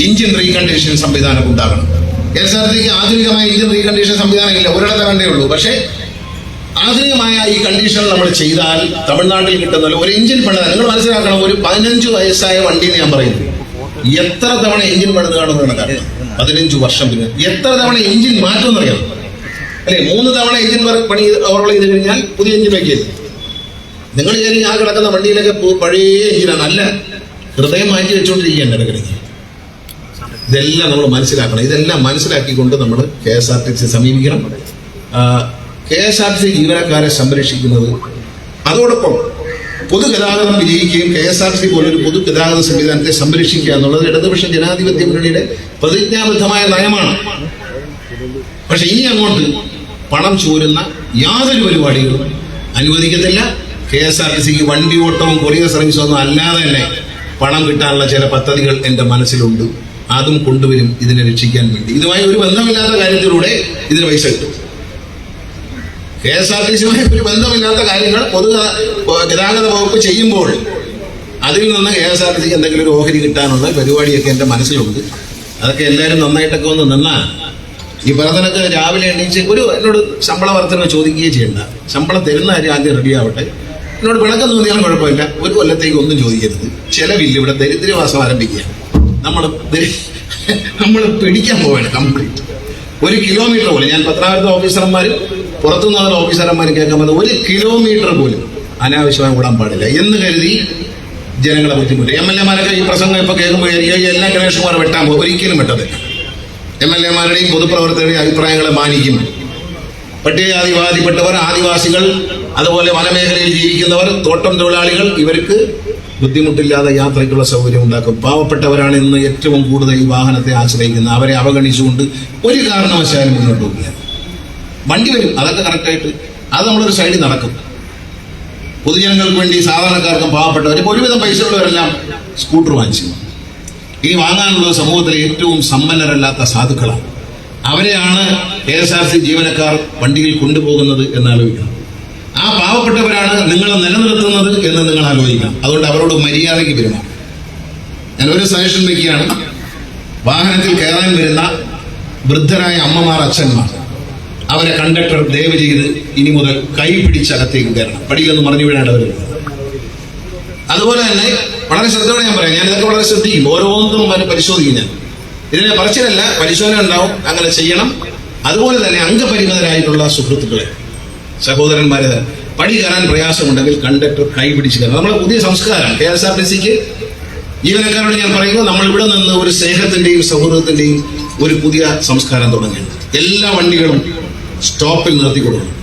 എഞ്ചിൻ റീകണ്ടീഷൻ സംവിധാനം ഉണ്ടാകണം. KSRTC ആധുനികമായ എഞ്ചിൻ റീകണ്ടീഷൻ സംവിധാനം ഇല്ല, ഒരിടത്തെ കണ്ടേ ഉള്ളൂ. പക്ഷേ ആധുനികമായ ഈ കണ്ടീഷൻ നമ്മൾ ചെയ്താൽ തമിഴ്നാട്ടിൽ കിട്ടുന്ന ഒരു എഞ്ചിൻ പണിതാൽ, നിങ്ങൾ മനസ്സിലാക്കണം, ഒരു 15 വയസ്സായ വണ്ടി എന്ന് ഞാൻ പറയുന്നു, എത്ര തവണ എഞ്ചിൻ പണിത് കാണുന്നതാണ് കാരണം 15 വർഷം പിന്നെ എത്ര തവണ എഞ്ചിൻ മാറ്റുമെന്നറിയാം അല്ലെ? 3 തവണ എഞ്ചിൻ പണി ഓവറോൾ ചെയ്ത് കഴിഞ്ഞാൽ പുതിയ എഞ്ചിൻ വയ്ക്കരുത്. നിങ്ങൾ വിചാരിക്കും ആ കിടക്കുന്ന വണ്ടിയിലൊക്കെ പഴയ എഞ്ചിനാണ്. അല്ല, ഹൃദയം മാറ്റി വെച്ചുകൊണ്ടിരിക്കുകയാണ് ഇടയ്ക്കിടയ്ക്ക്. ഇതെല്ലാം നമ്മൾ മനസ്സിലാക്കണം. ഇതെല്ലാം മനസ്സിലാക്കിക്കൊണ്ട് നമ്മൾ KSRTC സമീപിക്കണം. KSRTC ജീവനക്കാരെ സംരക്ഷിക്കുന്നത്, അതോടൊപ്പം പൊതുഗതാഗതം വിജയിക്കുകയും KSRTC പോലൊരു പൊതുഗതാഗത സംവിധാനത്തെ സംരക്ഷിക്കുക എന്നുള്ളത് ഇടതുപക്ഷ ജനാധിപത്യ മുന്നണിയുടെ പ്രതിജ്ഞാബദ്ധമായ നയമാണ്. പക്ഷെ ഇനി അങ്ങോട്ട് പണം ചോരുന്ന യാതൊരു പരിപാടികളും അനുവദിക്കത്തില്ല. KSRTCക്ക് വണ്ടി ഓട്ടവും കൊറിയർ സർവീസും ഒന്നും അല്ലാതെ തന്നെ പണം കിട്ടാനുള്ള ചില പദ്ധതികൾ എൻ്റെ മനസ്സിലുണ്ട്. അതും കൊണ്ടുവരും ഇതിനെ രക്ഷിക്കാൻ വേണ്ടി. ഇതുമായി ഒരു ബന്ധമില്ലാത്ത കാര്യത്തിലൂടെ ഇതിന് പൈസ കിട്ടും. KSRTCയുമായി ഒരു ബന്ധമില്ലാത്ത കാര്യങ്ങൾ പൊതുഗതാഗത വകുപ്പ് ചെയ്യുമ്പോൾ അതിൽ നിന്ന് KSRTCക്ക് എന്തെങ്കിലും ഒരു ഓഹരി കിട്ടാനുള്ള പരിപാടിയൊക്കെ എൻ്റെ മനസ്സിലുണ്ട്. അതൊക്കെ എല്ലാവരും നന്നായിട്ടൊക്കെ ഒന്ന് നിന്നാൽ ഈ പറഞ്ഞതൊക്കെ രാവിലെ എണീച്ച് എന്നോട് ശമ്പള വർധന ചോദിക്കുകയും ചെയ്യണ്ട. ശമ്പളം തരുന്ന കാര്യം ആദ്യം റെഡി ആവട്ടെ. എന്നോട് പിണക്കം തോന്നിയാലും കുഴപ്പമില്ല. ഒരു കൊല്ലത്തേക്ക് ഒന്നും ചോദിക്കരുത്. ചെലവില്ല. ഇവിടെ ദരിദ്രവാസം ആരംഭിക്കുക. നമ്മൾ പിടിക്കാൻ പോവാണ് കംപ്ലീറ്റ്. 1 കിലോമീറ്റർ പോലും, ഞാൻ പത്തനാപുരത്തെ ഓഫീസർമാരും പുറത്തുനിന്നുള്ള ഓഫീസർമാരും കേൾക്കാൻ പറ്റുന്ന 1 കിലോമീറ്റർ പോലും അനാവശ്യമായി ഓടാൻ പാടില്ല എന്ന് കരുതി ജനങ്ങളെ ബുദ്ധിമുട്ട്. MLA-മാരൊക്കെ ഈ പ്രസംഗം ഇപ്പൊ കേൾക്കുമ്പോൾ എല്ലാ ഗണേഷ് കുമാർ വെട്ടാൻ പോകും. ഒരിക്കലും വെട്ടത്തില്ല. MLA-മാരുടെയും പൊതുപ്രവർത്തകരുടെയും അഭിപ്രായങ്ങളെ മാനിക്കും. പട്ടികജാതിവാദിപ്പെട്ടവർ, ആദിവാസികൾ, അതുപോലെ വനമേഖലയിൽ ജീവിക്കുന്നവർ, തോട്ടം തൊഴിലാളികൾ, ഇവർക്ക് ബുദ്ധിമുട്ടില്ലാതെ യാത്രയ്ക്കുള്ള സൗകര്യം ഉണ്ടാക്കും. പാവപ്പെട്ടവരാണ് ഇന്ന് ഏറ്റവും കൂടുതൽ ഈ വാഹനത്തെ ആശ്രയിക്കുന്നത്. അവരെ അവഗണിച്ചുകൊണ്ട് ഒരു കാരണവശാലും മുന്നോട്ട് പോകില്ല. വണ്ടി വരും, അതൊക്കെ കറക്റ്റായിട്ട് അത് നമ്മളൊരു സൈഡിൽ നടക്കും. പൊതുജനങ്ങൾക്ക് വേണ്ടി സാധാരണക്കാർക്കും പാവപ്പെട്ടവർ, ഒരുവിധം പൈസ ഉള്ളവരെല്ലാം സ്കൂട്ടർ വാങ്ങിച്ചു. ഇനി വാങ്ങാനുള്ളത് സമൂഹത്തിലെ ഏറ്റവും സമ്പന്നരല്ലാത്ത സാധുക്കളാണ്. അവരെയാണ് KSRTC ജീവനക്കാർ വണ്ടിയിൽ കൊണ്ടുപോകുന്നത് എന്നാലോചിക്കണം. ആ പാവപ്പെട്ടവരാണ് നിങ്ങളെ നിലനിർത്തുന്നത് എന്ന് നിങ്ങൾ ആലോചിക്കണം. അതുകൊണ്ട് അവരോട് മര്യാദയ്ക്ക് പെരുമാറും. ഞാൻ ഒരു സജഷൻ വയ്ക്കുകയാണ്. വാഹനത്തിൽ കയറാൻ വരുന്ന വൃദ്ധരായ അമ്മമാർ, അച്ഛന്മാർ, അവരെ കണ്ടക്ടർ ദയവ് ചെയ്ത് ഇനി മുതൽ കൈ പിടിച്ചകത്തേക്ക് കയറണം. പടിയിലൊന്നും മറിഞ്ഞു വീഴേണ്ടവരുണ്ട്. അതുപോലെ തന്നെ വളരെ ശ്രദ്ധയോടെ ഞാൻ പറയാം. ഞാൻ ഇതൊക്കെ വളരെ ശ്രദ്ധിക്കും. ഓരോന്നും പരിശോധിക്കും. ഞാൻ ഇതിനെ പറച്ചിലല്ല, പരിശോധന ഉണ്ടാവും. അങ്ങനെ ചെയ്യണം. അതുപോലെ തന്നെ അംഗപരിമിതരായിട്ടുള്ള സുഹൃത്തുക്കളെ, സഹോദരന്മാരെ, പടി കയറാൻ പ്രയാസമുണ്ടെങ്കിൽ കണ്ടക്ടർ കൈ പിടിച്ച് കയറണം. നമ്മുടെ പുതിയ സംസ്കാരം KSRTCക്ക് ജീവനക്കാരോട് ഞാൻ പറയുമ്പോൾ നമ്മൾ ഇവിടെ നിന്ന് ഒരു സ്നേഹത്തിന്റെയും സൗഹൃദത്തിന്റെയും ഒരു പുതിയ സംസ്കാരം തുടങ്ങുകയാണ്. എല്ലാ വണ്ടികളും സ്റ്റോപ്പിൽ നിർത്തി കൊടുക്കണം.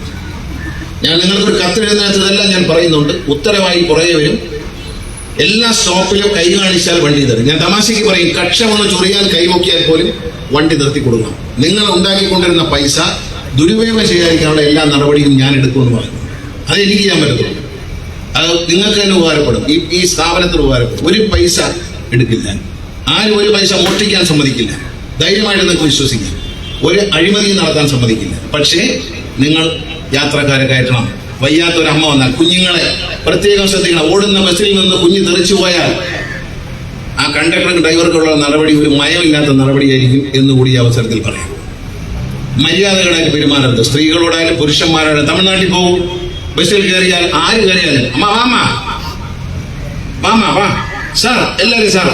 ഞാൻ നിങ്ങൾക്കൊരു കത്തെഴുതുന്നതിനകത്ത് ഇതെല്ലാം ഞാൻ പറയുന്നുണ്ട്. ഉത്തരവായി പുറകെ വരും. എല്ലാ സ്റ്റോപ്പിലും കൈ കാണിച്ചാൽ വണ്ടി തരും. ഞാൻ തമാശയ്ക്ക് പറയും, കക്ഷ വന്ന് ചൊറിയാൻ കൈമുക്കിയാൽ പോലും വണ്ടി നിർത്തി കൊടുക്കണം. നിങ്ങൾ ഉണ്ടാക്കിക്കൊണ്ടിരുന്ന പൈസ ദുരുപയോഗം ചെയ്യാതിരിക്കാനുള്ള എല്ലാ നടപടിയും ഞാൻ എടുക്കുമെന്ന് പറഞ്ഞു. അത് എനിക്ക് ചെയ്യാൻ പറ്റത്തുള്ളൂ. അത് നിങ്ങൾക്ക് തന്നെ ഉപകാരപ്പെടും. ഈ സ്ഥാപനത്തിന് ഉപകാരപ്പെടും. ഒരു പൈസ എടുക്കില്ല. ആരും ഒരു പൈസ മോഷ്ടിക്കാൻ സമ്മതിക്കില്ല. ധൈര്യമായിട്ട് നിങ്ങൾക്ക് വിശ്വസിക്കാം. ഒരു അഴിമതിയും നടത്താൻ സമ്മതിക്കില്ല. പക്ഷേ നിങ്ങൾ യാത്രക്കാരെ കയറ്റണം. വയ്യാത്തൊരമ്മ വന്നാൽ കുഞ്ഞുങ്ങളെ പ്രത്യേകം ശ്രദ്ധിക്കണം. ഓടുന്ന ബസ്സിൽ നിന്ന് കുഞ്ഞ് തെറിച്ചു പോയാൽ ആ കണ്ടക്ടറും ഡ്രൈവർക്കുള്ള നടപടി ഒരു മയമില്ലാത്ത നടപടിയായിരിക്കും എന്നുകൂടി ഈ അവസരത്തിൽ പറയാം. മര്യാദകളായിട്ട് പെരുമാറരുത്. സ്ത്രീകളോടായാലും പുരുഷന്മാരായാലും. തമിഴ്നാട്ടിൽ പോകും, ബസ്സിൽ കയറിയാൽ ആര് കയറിയാലും അമ്മ വാമ വാ സാർ, എല്ലാവരും സാർ.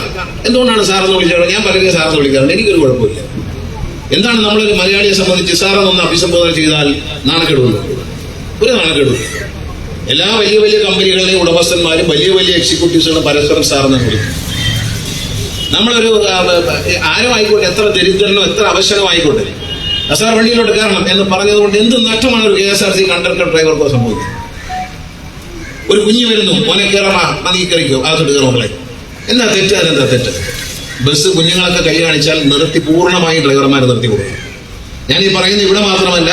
എന്തുകൊണ്ടാണ് സാറെന്ന് വിളിച്ചത്? ഞാൻ പലരും സാറെന്ന് വിളിക്കാറുണ്ട്. എനിക്കൊരു കുഴപ്പമില്ല. എന്താണ് നമ്മളൊരു മലയാളിയെ സംബന്ധിച്ച് സാറെന്നൊന്ന് അഭിസംബോധന ചെയ്താൽ നാണക്കേടുണ്ട്? ഒരു നാണക്കേടും. എല്ലാ വലിയ വലിയ കമ്പനികളിലെയും ഉടമസ്ഥന്മാരും വലിയ വലിയ എക്സിക്യൂട്ടീവ്സുകളും പരസ്പരം സാറെന്ന് വിളിക്കും. നമ്മളൊരു ആരും ആയിക്കോട്ടെ, എത്ര ദരിദ്രനോ എത്ര അവശനോ ആയിക്കോട്ടെ, സാർ വണ്ടിയിലോട്ട് കയറണം എന്ന് പറഞ്ഞതുകൊണ്ട് എന്ത് നഷ്ടമാണ് ഒരു KSRTC കണ്ടക്ടർ ഡ്രൈവർക്കോ സംഭവിക്കുന്നത്? ഒരു കുഞ്ഞു വരുന്നു, മോനെ കയറമാ, മതി കയറിക്കോ, അകത്തോട്ട് കയറുമ്പോളെ എന്താ തെറ്റ്? അതെന്താ തെറ്റ്? ബസ് കുഞ്ഞുങ്ങളൊക്കെ കൈ കാണിച്ചാൽ നിർത്തി പൂർണ്ണമായി ഡ്രൈവർമാർ നിർത്തി കൊടുക്കും. ഞാൻ ഈ പറയുന്നത് ഇവിടെ മാത്രമല്ല,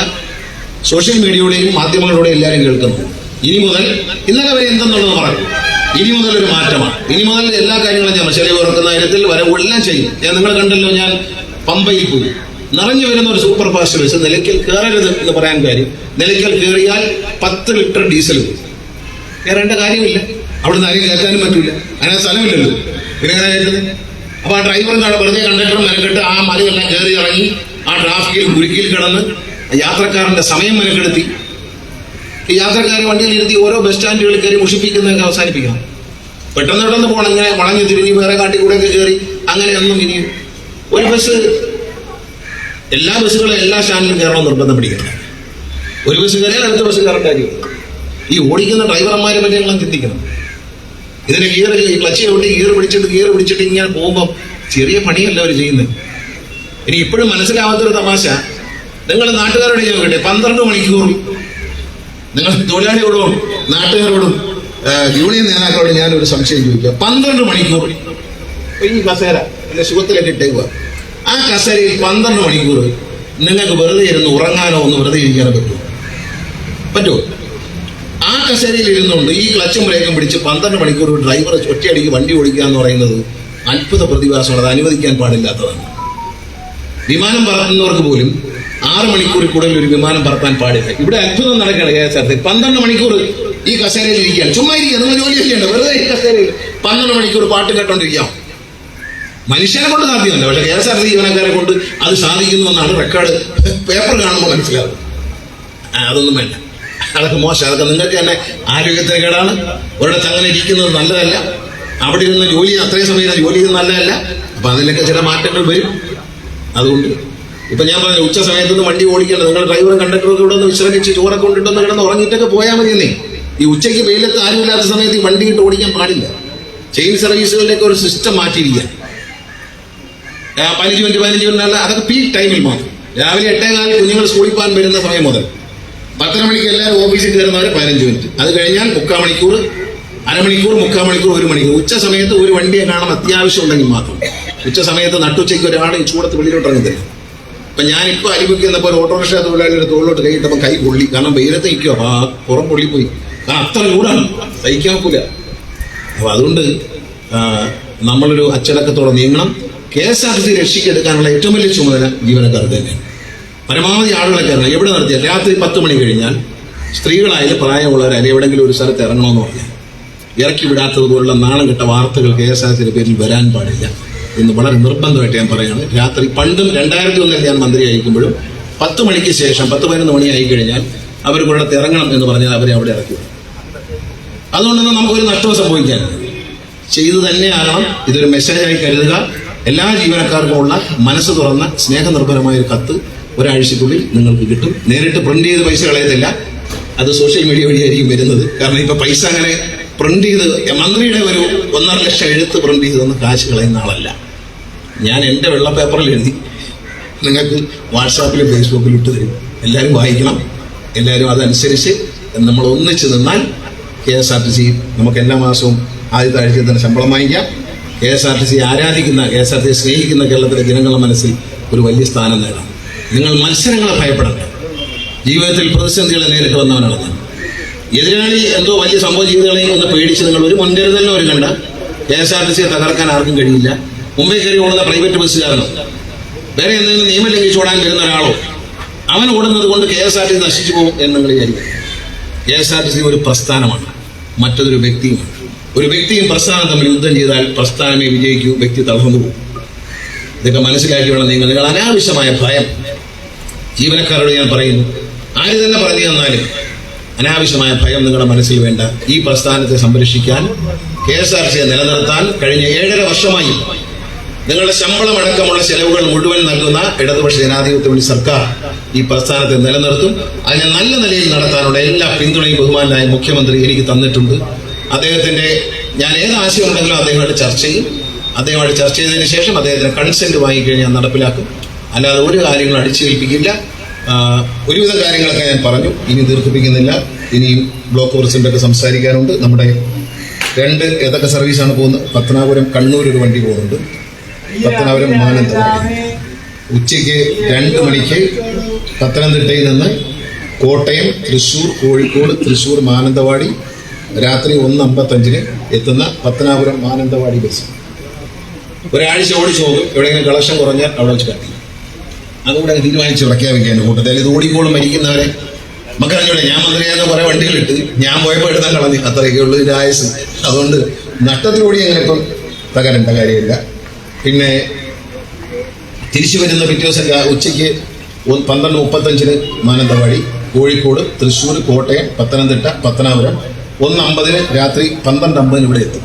സോഷ്യൽ മീഡിയയുടെയും മാധ്യമങ്ങളുടെയും എല്ലാവരും കേൾക്കുന്നു. ഇനി മുതൽ, ഇന്നലെ വരെ എന്തെന്നുള്ളത് പറഞ്ഞു, ഇനി മുതൽ ഒരു മാറ്റമാണ്. ഇനി മുതൽ എല്ലാ കാര്യങ്ങളും ഞാൻ ചെലവ് കുറക്കുന്ന കാര്യത്തിൽ വരവെല്ലാം ചെയ്യും. നിങ്ങൾ കണ്ടല്ലോ, ഞാൻ പമ്പയിൽ പോയി. നിറഞ്ഞു വരുന്ന ഒരു സൂപ്പർ ഫാസ്റ്റ് ബസ് നിലയ്ക്കൽ കയറരുത് എന്ന് പറയാൻ കാര്യം, നിലയ്ക്കൽ കയറിയാൽ 10 ലിറ്റർ ഡീസൽ കയറേണ്ട കാര്യമില്ല. അവിടുന്ന് ആരെയും കയറ്റാനും പറ്റില്ല. അങ്ങനെ സ്ഥലമില്ലല്ലോ. പിന്നെ എങ്ങനെ കയറ്റുന്നത്? അപ്പൊ ആ ഡ്രൈവറും വെറുതെ കണ്ടക്ടറും മെനക്കെട്ട് ആ മലയെല്ലാം കയറി ഇറങ്ങി ആ ട്രാഫിക്കിൽ കുരുക്കിൽ കിടന്ന് യാത്രക്കാരന്റെ സമയം മെനക്കെടുത്തി ഈ യാത്രക്കാരെ വണ്ടിയിൽ ഇരുത്തി ഓരോ ബസ് സ്റ്റാൻഡുകളിൽ കയറി മുഷിപ്പിക്കുന്നതൊക്കെ അവസാനിപ്പിക്കണം. പെട്ടെന്ന് പോകണം. ഇങ്ങനെ വളഞ്ഞു തിരിഞ്ഞ് വേറെ കാട്ടിക്കൂടെയൊക്കെ കയറി അങ്ങനെയൊന്നും ഇനി ഒരു ബസ് എല്ലാ ബസ്സുകളും എല്ലാ സ്റ്റാൻഡിലും കയറണം നിർബന്ധം പിടിക്കണം. ഒരു ബസ് കയറിയാൽ അടുത്ത ബസ് കയറേണ്ട കാര്യമില്ല. ഈ ഓടിക്കുന്ന ഡ്രൈവർമാരെ പറ്റി ഞങ്ങൾ ചിന്തിക്കണം. ഇതിന് ക്ലച്ച് ചവിട്ടി ഗിയർ പിടിച്ചിട്ട് ഇങ്ങനെ പോകുമ്പോൾ ചെറിയ പണിയല്ല അവർ ചെയ്യുന്നത്. ഇനി ഇപ്പോഴും മനസ്സിലാവാത്തൊരു തമാശ, നിങ്ങൾ നാട്ടുകാരോട് ചോദിക്കട്ടെ, 12 മണിക്കൂർ നിങ്ങൾ തൊഴിലാളികളോടും നാട്ടുകാരോടും യൂണിയൻ നേതാക്കളോട് ഞാനൊരു സംശയം ചോദിക്കുക. 12 മണിക്കൂർ ഈ കസേര എന്റെ സുഖത്തിലേക്ക് ഇട്ടേക്കുക. ആ കസേരയിൽ 12 മണിക്കൂർ നിങ്ങൾക്ക് വെറുതെ ഇരുന്ന് ഉറങ്ങാനോ ഒന്ന് വെറുതെ ഇരിക്കാനോ പറ്റുമോ? ആ കസേരയിൽ ഇരുന്നുകൊണ്ട് ഈ ക്ലച്ചും ബ്രേക്കും പിടിച്ച് 12 മണിക്കൂർ ഡ്രൈവർ ഒറ്റയടിക്ക് വണ്ടി ഓടിക്കുക എന്ന് പറയുന്നത് അത്ഭുത പ്രതിഭാസമാണ്. അത് അനുവദിക്കാൻ പാടില്ലാത്തതാണ്. വിമാനം പറത്തുന്നവർക്ക് പോലും 6 മണിക്കൂറിൽ കൂടുതൽ ഒരു വിമാനം പറത്താൻ പാടില്ല. ഇവിടെ അത്ഭുതം നടക്കുകയാണ് KSRTC. 12 മണിക്കൂർ ഈ കസേരയിൽ ഇരിക്കുകയാണ്. ചുമ്മാ ഇരിക്കുക, നിങ്ങൾ ജോലി ചെയ്യേണ്ട, വെറുതെ ഈ കസേരയിൽ 12 മണിക്കൂർ പാട്ട് കേട്ടോണ്ടിരിക്കാം. മനുഷ്യനെ കൊണ്ട് സാധ്യമല്ല, പക്ഷെ KSRTC ജീവനക്കാരെ കൊണ്ട് അത് സാധിക്കുന്നു എന്നാണ് റെക്കോർഡ് പേപ്പർ കാണുമ്പോൾ മനസ്സിലാവും. അതൊന്നും വേണ്ട, അതൊക്കെ മോശം. അതൊക്കെ നിങ്ങൾക്ക് തന്നെ ആരോഗ്യത്തിന് കേടാണ്. ഒരിടത്ത് അങ്ങനെ ഇരിക്കുന്നത് നല്ലതല്ല. അവിടെ ഇരുന്ന് ജോലി അത്രയും സമയം ജോലി ചെയ്യുന്നത് നല്ലതല്ല. അപ്പൊ അതിലൊക്കെ ചില മാറ്റങ്ങൾ വരും. അതുകൊണ്ട് ഇപ്പൊ ഞാൻ പറഞ്ഞു, ഉച്ച സമയത്തൊന്നും വണ്ടി ഓടിക്കേണ്ട. നിങ്ങൾ ഡ്രൈവറും കണ്ടക്ടറും ഇവിടെ ഒന്ന് വിശ്രമിച്ച് ചോറൊക്കെ കൊണ്ടിട്ടൊന്ന് കിടന്ന് ഉറങ്ങിയിട്ടൊക്കെ പോയാൽ മതിയെന്നേ. ഈ ഉച്ചയ്ക്ക് വെയിലത്ത് ആരുമില്ലാത്ത സമയത്ത് ഈ വണ്ടി ഇട്ട് ഓടിക്കാൻ പാടില്ല. ചെയിൻ സർവീസുകളുടെയൊക്കെ ഒരു സിസ്റ്റം മാറ്റിയിരിക്കുക. 15 മിനിറ്റ് അല്ല, അതൊക്കെ പീക്ക് ടൈമിൽ മാത്രം. രാവിലെ 8:15 കുഞ്ഞുങ്ങൾ സ്കൂളിൽ പോകാൻ വരുന്ന സമയം മുതൽ 10 മണിക്ക് എല്ലാവരും ഓഫീസിൽ കയറുന്നവരെ 15 മിനിറ്റ്. അത് കഴിഞ്ഞാൽ 3/4 മണിക്കൂർ, അരമണിക്കൂർ, 3/4 മണിക്കൂർ, 1 മണിക്കൂർ. ഉച്ച സമയത്ത് ഒരു വണ്ടിയെ കാണാൻ അത്യാവശ്യം ഉണ്ടെങ്കിൽ മാത്രം. ഉച്ച സമയത്ത് നട്ടുച്ചയ്ക്ക് ഒരാൾ ഈ ചൂടത്ത് വെളിയിലോട്ട് ഇറങ്ങുന്നില്ല. അപ്പൊ ഞാനിപ്പോൾ അനുഭവിക്കുന്നപ്പോൾ ഒരു ഓട്ടോറിക്ഷ തൊഴിലാളിയുടെ തോളിലോട്ട് കൈയിട്ടപ്പോൾ കൈ പൊള്ളി. കാരണം വെയിലത്ത് നിൽക്കുക, അപ്പൊ ആ പുറം പൊള്ളിപ്പോയി. കാരണം അത്ര ചൂടാണ്, സഹിക്കാൻ ഒക്കില്ല. അപ്പൊ അതുകൊണ്ട് നമ്മളൊരു അച്ചടക്കത്തോടെ നീങ്ങണം. KSRTC രക്ഷിക്കെടുക്കാനുള്ള ഏറ്റവും വലിയ ചുമതല ജീവനക്കാർക്ക് തന്നെയാണ്. പരമാവധി ആളുകളെ കയറണം. എവിടെ നടത്തിയാൽ രാത്രി 10 മണി കഴിഞ്ഞാൽ സ്ത്രീകളായാലും പ്രായമുള്ളവരായാലും എവിടെയെങ്കിലും ഒരു സ്ഥലത്ത് ഇറങ്ങണമെന്ന് പറഞ്ഞാൽ ഇറക്കി വിടാത്തത് പോലുള്ള നാണം കെട്ട വാർത്തകൾ KSRTCയുടെ പേരിൽ വരാൻ പാടില്ല എന്ന് വളരെ നിർബന്ധമായിട്ട് ഞാൻ പറയുകയാണ്. രാത്രി പണ്ടും 2001 ഞാൻ മന്ത്രിയായിരിക്കുമ്പോഴും 10 മണിക്ക് ശേഷം 10-11 മണിയായി കഴിഞ്ഞാൽ അവർ ഒരിടത്ത് ഇറങ്ങണം എന്ന് പറഞ്ഞാൽ അവരെ അവിടെ ഇറക്കി വിടും. അതുകൊണ്ടൊന്നും നമുക്കൊരു നഷ്ടവും സംഭവിക്കാനില്ല. ചെയ്തു തന്നെയാകണം. ഇതൊരു മെസ്സേജായി കരുതുക. എല്ലാ ജീവനക്കാർക്കുമുള്ള മനസ്സ് തുറന്ന സ്നേഹനിർഭരമായ ഒരു കത്ത് ഒരാഴ്ചക്കുള്ളിൽ നിങ്ങൾക്ക് കിട്ടും. നേരിട്ട് പ്രിന്റ് ചെയ്ത് പൈസ കളയത്തില്ല, അത് സോഷ്യൽ മീഡിയ വഴിയായിരിക്കും വരുന്നത്. കാരണം ഇപ്പൊ പൈസ അങ്ങനെ പ്രിന്റ് ചെയ്ത് മന്ത്രിയുടെ ഒരു 1.5 ലക്ഷം എഴുത്ത് പ്രിന്റ് ചെയ്തൊന്നും കാശ് കളയുന്ന ആളല്ല ഞാൻ. എൻ്റെ വെള്ള പേപ്പറിൽ എഴുതി നിങ്ങൾക്ക് വാട്സാപ്പിലും ഫേസ്ബുക്കിലും ഇട്ട് തരും. എല്ലാവരും വായിക്കണം. എല്ലാവരും അതനുസരിച്ച് നമ്മൾ ഒന്നിച്ച് നിന്നാൽ KSRTC നമുക്ക് എല്ലാ മാസവും ആദ്യത്തെ ആഴ്ചയിൽ തന്നെ ശമ്പളം വാങ്ങിക്കാം. KSRTC ആരാധിക്കുന്ന, KSRTC സ്നേഹിക്കുന്ന കേരളത്തിലെ ജനങ്ങളുടെ മനസ്സിൽ ഒരു വലിയ സ്ഥാനം നേടാം. നിങ്ങൾ മത്സരങ്ങളെ ഭയപ്പെടണ്ട. ജീവിതത്തിൽ പ്രതിസന്ധികളെ നേരിട്ട് വന്നവനാണ് ഞാൻ. എതിരാളി എന്തോ വലിയ സംഭവം ചെയ്തകളെയും ഒന്ന് പേടിച്ച് നിങ്ങൾ ഒരു മുൻകരുതലിനും ഒരു കണ്ട KSRTCയെ തകർക്കാൻ ആർക്കും കഴിയില്ല. മുംബൈ കയറി ഓടുന്ന പ്രൈവറ്റ് ബസ്സുകാരനോ വേറെ എന്തെങ്കിലും നിയമം ലംഘിച്ച് ഓടാൻ വരുന്ന ഒരാളോ അവൻ ഓടുന്നത് കൊണ്ട് KSRTC നശിച്ചു പോകും എന്ന് നിങ്ങൾ വിചാരിക്കും. KSRTC ഒരു പ്രസ്ഥാനമാണ്, മറ്റതൊരു വ്യക്തിയുമാണ്. ഒരു വ്യക്തിയും പ്രസ്ഥാനം തമ്മിൽ യുദ്ധം ചെയ്താൽ പ്രസ്ഥാനമേ വിജയിക്കൂ, വ്യക്തി തളർന്നു പോകും. ഇതൊക്കെ മനസ്സിലാക്കി വേണം നിങ്ങൾ അനാവശ്യമായ ഭയം ജീവനക്കാരോട് ഞാൻ പറയുന്നു. ആര് തന്നെ പറഞ്ഞു തന്നാലും അനാവശ്യമായ ഭയം നിങ്ങളുടെ മനസ്സിൽ വേണ്ട. ഈ പ്രസ്ഥാനത്തെ സംരക്ഷിക്കാൻ, KSRTCയെ നിലനിർത്താൻ കഴിഞ്ഞ 7.5 വർഷമായി നിങ്ങളുടെ ശമ്പളം അടക്കമുള്ള ചെലവുകൾ മുഴുവൻ നൽകുന്ന ഇടതുപക്ഷ ജനാധിപത്യ മുന്നണി സർക്കാർ ഈ പ്രസ്ഥാനത്തെ നിലനിർത്തും. അതിനെ നല്ല നിലയിൽ നടത്താനുള്ള എല്ലാ പിന്തുണയും ബഹുമാനായ മുഖ്യമന്ത്രി എനിക്ക് തന്നിട്ടുണ്ട്. അദ്ദേഹത്തിന്റെ ഞാൻ ഏത് ആശയം ഉണ്ടെങ്കിലും അദ്ദേഹമായിട്ട് ചർച്ച ചെയ്യും. അദ്ദേഹമായിട്ട് ചർച്ച ചെയ്തതിന് ശേഷം അദ്ദേഹത്തിന് കൺസെന്റ് വാങ്ങിക്കഴിഞ്ഞാൽ ഞാൻ നടപ്പിലാക്കും. അല്ലാതെ ഒരു കാര്യങ്ങളും അടിച്ചേൽപ്പിക്കില്ല. ഒരുവിധം കാര്യങ്ങളൊക്കെ ഞാൻ പറഞ്ഞു, ഇനി ദീർഘിപ്പിക്കുന്നില്ല. ഇനിയും ബ്ലോക്ക് പ്രസിഡന്റൊക്കെ സംസാരിക്കാനുണ്ട്. നമ്മുടെ 2 ഏതൊക്കെ സർവീസാണ് പോകുന്നത്? പത്തനാപുരം കണ്ണൂർ ഒരു വണ്ടി പോകുന്നുണ്ട്, പത്തനാപുരം മാനന്തവാടി. ഉച്ചയ്ക്ക് 2 മണിക്ക് പത്തനംതിട്ടയിൽ നിന്ന് കോട്ടയം, തൃശ്ശൂർ, കോഴിക്കോട്, തൃശ്ശൂർ, മാനന്തവാടി. രാത്രി 1:55 എത്തുന്ന പത്തനാപുരം മാനന്തവാടി ബസ് ഒരാഴ്ച ഓടിച്ചു പോകും. എവിടെയെങ്കിലും കളക്ഷൻ കുറഞ്ഞാൽ അവിടെ വെച്ച് കത്തി അതുകൂടെ തീരുമാനിച്ച് പ്രഖ്യാപിക്കാൻ കൂട്ടത്തിൽ. ഇത് ഓടിക്കോളും മരിക്കുന്നവരെ നമുക്കറിഞ്ഞൂടെ. ഞാൻ മന്ത്രിയാകുന്ന കുറെ വണ്ടികളിട്ട് ഞാൻ പോയപ്പോൾ എടുത്താൽ കളഞ്ഞു. അത്രയൊക്കെ ഉള്ളൂ ഇതിന്റെ ആയുസ്. അതുകൊണ്ട് നഷ്ടത്തിലൂടെ അങ്ങനെ ഇപ്പം തകരേണ്ട കാര്യമില്ല. പിന്നെ തിരിച്ചു വരുന്ന പിറ്റേ ദിവസം ഉച്ചയ്ക്ക് 12:35 മാനന്തവാടി, കോഴിക്കോട്, തൃശ്ശൂർ, കോട്ടയം, പത്തനംതിട്ട, പത്തനാപുരം. 1:50 രാത്രി 12:50 ഇവിടെ എത്തും.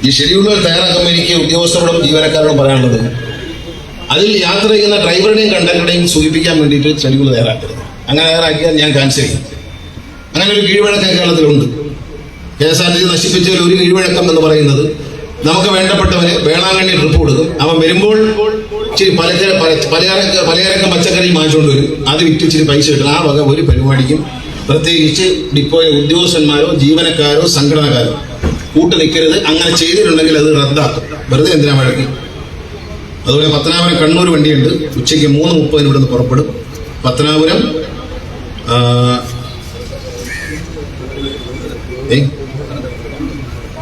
ഈ ഷെഡ്യൂളുകൾ തയ്യാറാക്കുമ്പോൾ എനിക്ക് ഉദ്യോഗസ്ഥരോടും ജീവനക്കാരോടും പറയാനുള്ളത്, അതിൽ യാത്ര ചെയ്യുന്ന ഡ്രൈവറുടെയും കണ്ടക്ടറുടെയും സൂചിപ്പിക്കാൻ വേണ്ടിയിട്ട് ഷെഡ്യൂൾ തയ്യാറാക്കരുത്. അങ്ങനെ തയ്യാറാക്കിയാൽ ഞാൻ ക്യാൻസൽ ചെയ്യും. അങ്ങനെ ഒരു കീഴ്വഴക്കം കേരളത്തിലുണ്ട്. KSRTC നശിപ്പിച്ചതിൽ ഒരു കീഴ്വഴക്കം എന്ന് പറയുന്നത്, നമുക്ക് വേണ്ടപ്പെട്ടവന് വേളാങ്കണ്ണി ട്രിപ്പ് കൊടുക്കും. അവൻ വരുമ്പോൾ ഇച്ചിരി പലചരക്ക് പച്ചക്കറി വാങ്ങിച്ചുകൊണ്ട് വരും. അത് വിറ്റ് ഇച്ചിരി പൈസ കിട്ടും. ആ വക ഒരു പരിപാടിക്കും പ്രത്യേകിച്ച് ഡിപ്പോയിലെ ഉദ്യോഗസ്ഥന്മാരോ ജീവനക്കാരോ സംഘടനക്കാരോ കൂട്ടു നിൽക്കരുത്. അങ്ങനെ ചെയ്തിട്ടുണ്ടെങ്കിൽ അത് റദ്ദാക്കും. വെറുതെ എന്തിനാ വഴക്ക്? അതുപോലെ പത്തനാപുരം കണ്ണൂർ വണ്ടിയുണ്ട്. ഉച്ചയ്ക്ക് 3:30 ഇവിടുന്ന് പുറപ്പെടും. പത്തനാപുരം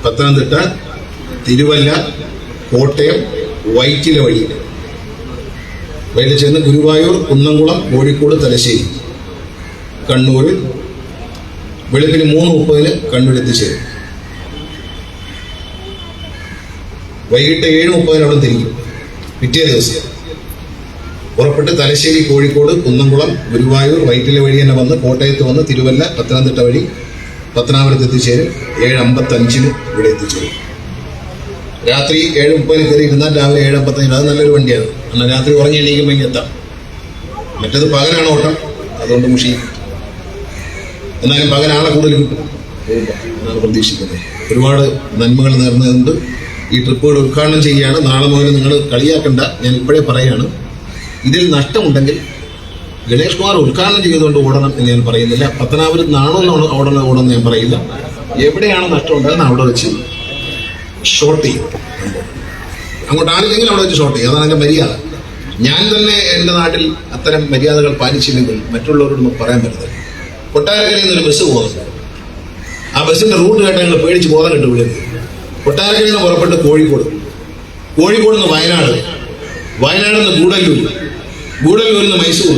പത്തനംതിട്ട, തിരുവല്ല, കോട്ടയം, വൈറ്റില വഴി ചെന്ന് ഗുരുവായൂർ, കുന്നംകുളം, കോഴിക്കോട്, തലശ്ശേരി, കണ്ണൂരിൽ വെളുപ്പിന് 3:30 കണ്ണൂർ എത്തിച്ചേരും. വൈകിട്ട് 7:30 അവിടെ തിരിക്കും. പിറ്റേ ദിവസം പുറപ്പെട്ട് തലശ്ശേരി, കോഴിക്കോട്, കുന്നംകുളം, ഗുരുവായൂർ, വൈറ്റില വഴി തന്നെ വന്ന് കോട്ടയത്ത് വന്ന് തിരുവല്ല, പത്തനംതിട്ട വഴി പത്തനാപുരത്ത് എത്തിച്ചേരും. 7:55 ഇവിടെ എത്തിച്ചേരും. രാത്രി 7:30 കയറി ഇരുന്നാൽ രാവിലെ 7:55. അത് നല്ലൊരു വണ്ടിയാണ്. എന്നാൽ രാത്രി ഉറങ്ങി എണീക്കുമ്പോൾ ഇങ്ങനെ എത്താം. മറ്റേത് പകലാണ് ഓട്ടം, അതുകൊണ്ട് മുഷി. എന്നാലും പകലാളെ കൂടുതൽ കിട്ടും എന്നാണ് പ്രതീക്ഷിക്കുന്നത്. ഒരുപാട് നന്മകൾ നേർന്നതുകൊണ്ട് ഈ ട്രിപ്പുകൾ ഉദ്ഘാടനം ചെയ്യുകയാണ്. നാളെ മുതൽ നിങ്ങൾ കളിയാക്കണ്ട, ഞാൻ ഇപ്പോഴേ പറയുകയാണ്. ഇതിൽ നഷ്ടമുണ്ടെങ്കിൽ ഗണേഷ് കുമാർ ഉദ്ഘാടനം ചെയ്തുകൊണ്ട് ഓടണം എന്ന് ഞാൻ പറയുന്നില്ല. പത്തനാപുരത്ത് നാണോന്ന് ഓടണം ഞാൻ പറയില്ല. എവിടെയാണ് നഷ്ടം ഉണ്ടാകുന്നത് അവിടെ വെച്ച് ഷോർട്ട് ചെയ്യും. അങ്ങോട്ട് ആളില്ലെങ്കിൽ അവിടെ വെച്ച് ഷോർട്ട് ചെയ്യും. അതാണ് എൻ്റെ മര്യാദ. ഞാൻ തന്നെ എൻ്റെ നാട്ടിൽ അത്തരം മര്യാദകൾ പാലിച്ചില്ലെങ്കിൽ മറ്റുള്ളവരോടൊന്നും പറയാൻ പറ്റത്തില്ല. കൊട്ടാരക്കരയിൽ നിന്നൊരു ബസ് പോകുന്നുണ്ട്. ആ ബസ്സിന്റെ റൂട്ട് കേട്ട് ഞങ്ങൾ പേടിച്ച് ബോധം കെട്ട് വിടുന്നത്. കൊട്ടാരക്കരയിൽ നിന്ന് പുറപ്പെട്ട് കോഴിക്കോട്, കോഴിക്കോട് നിന്ന് വയനാട്, വയനാട് നിന്ന് ഗൂഡല്ലൂർ, ഗൂഡല്ലൂരിൽ നിന്ന് മൈസൂർ,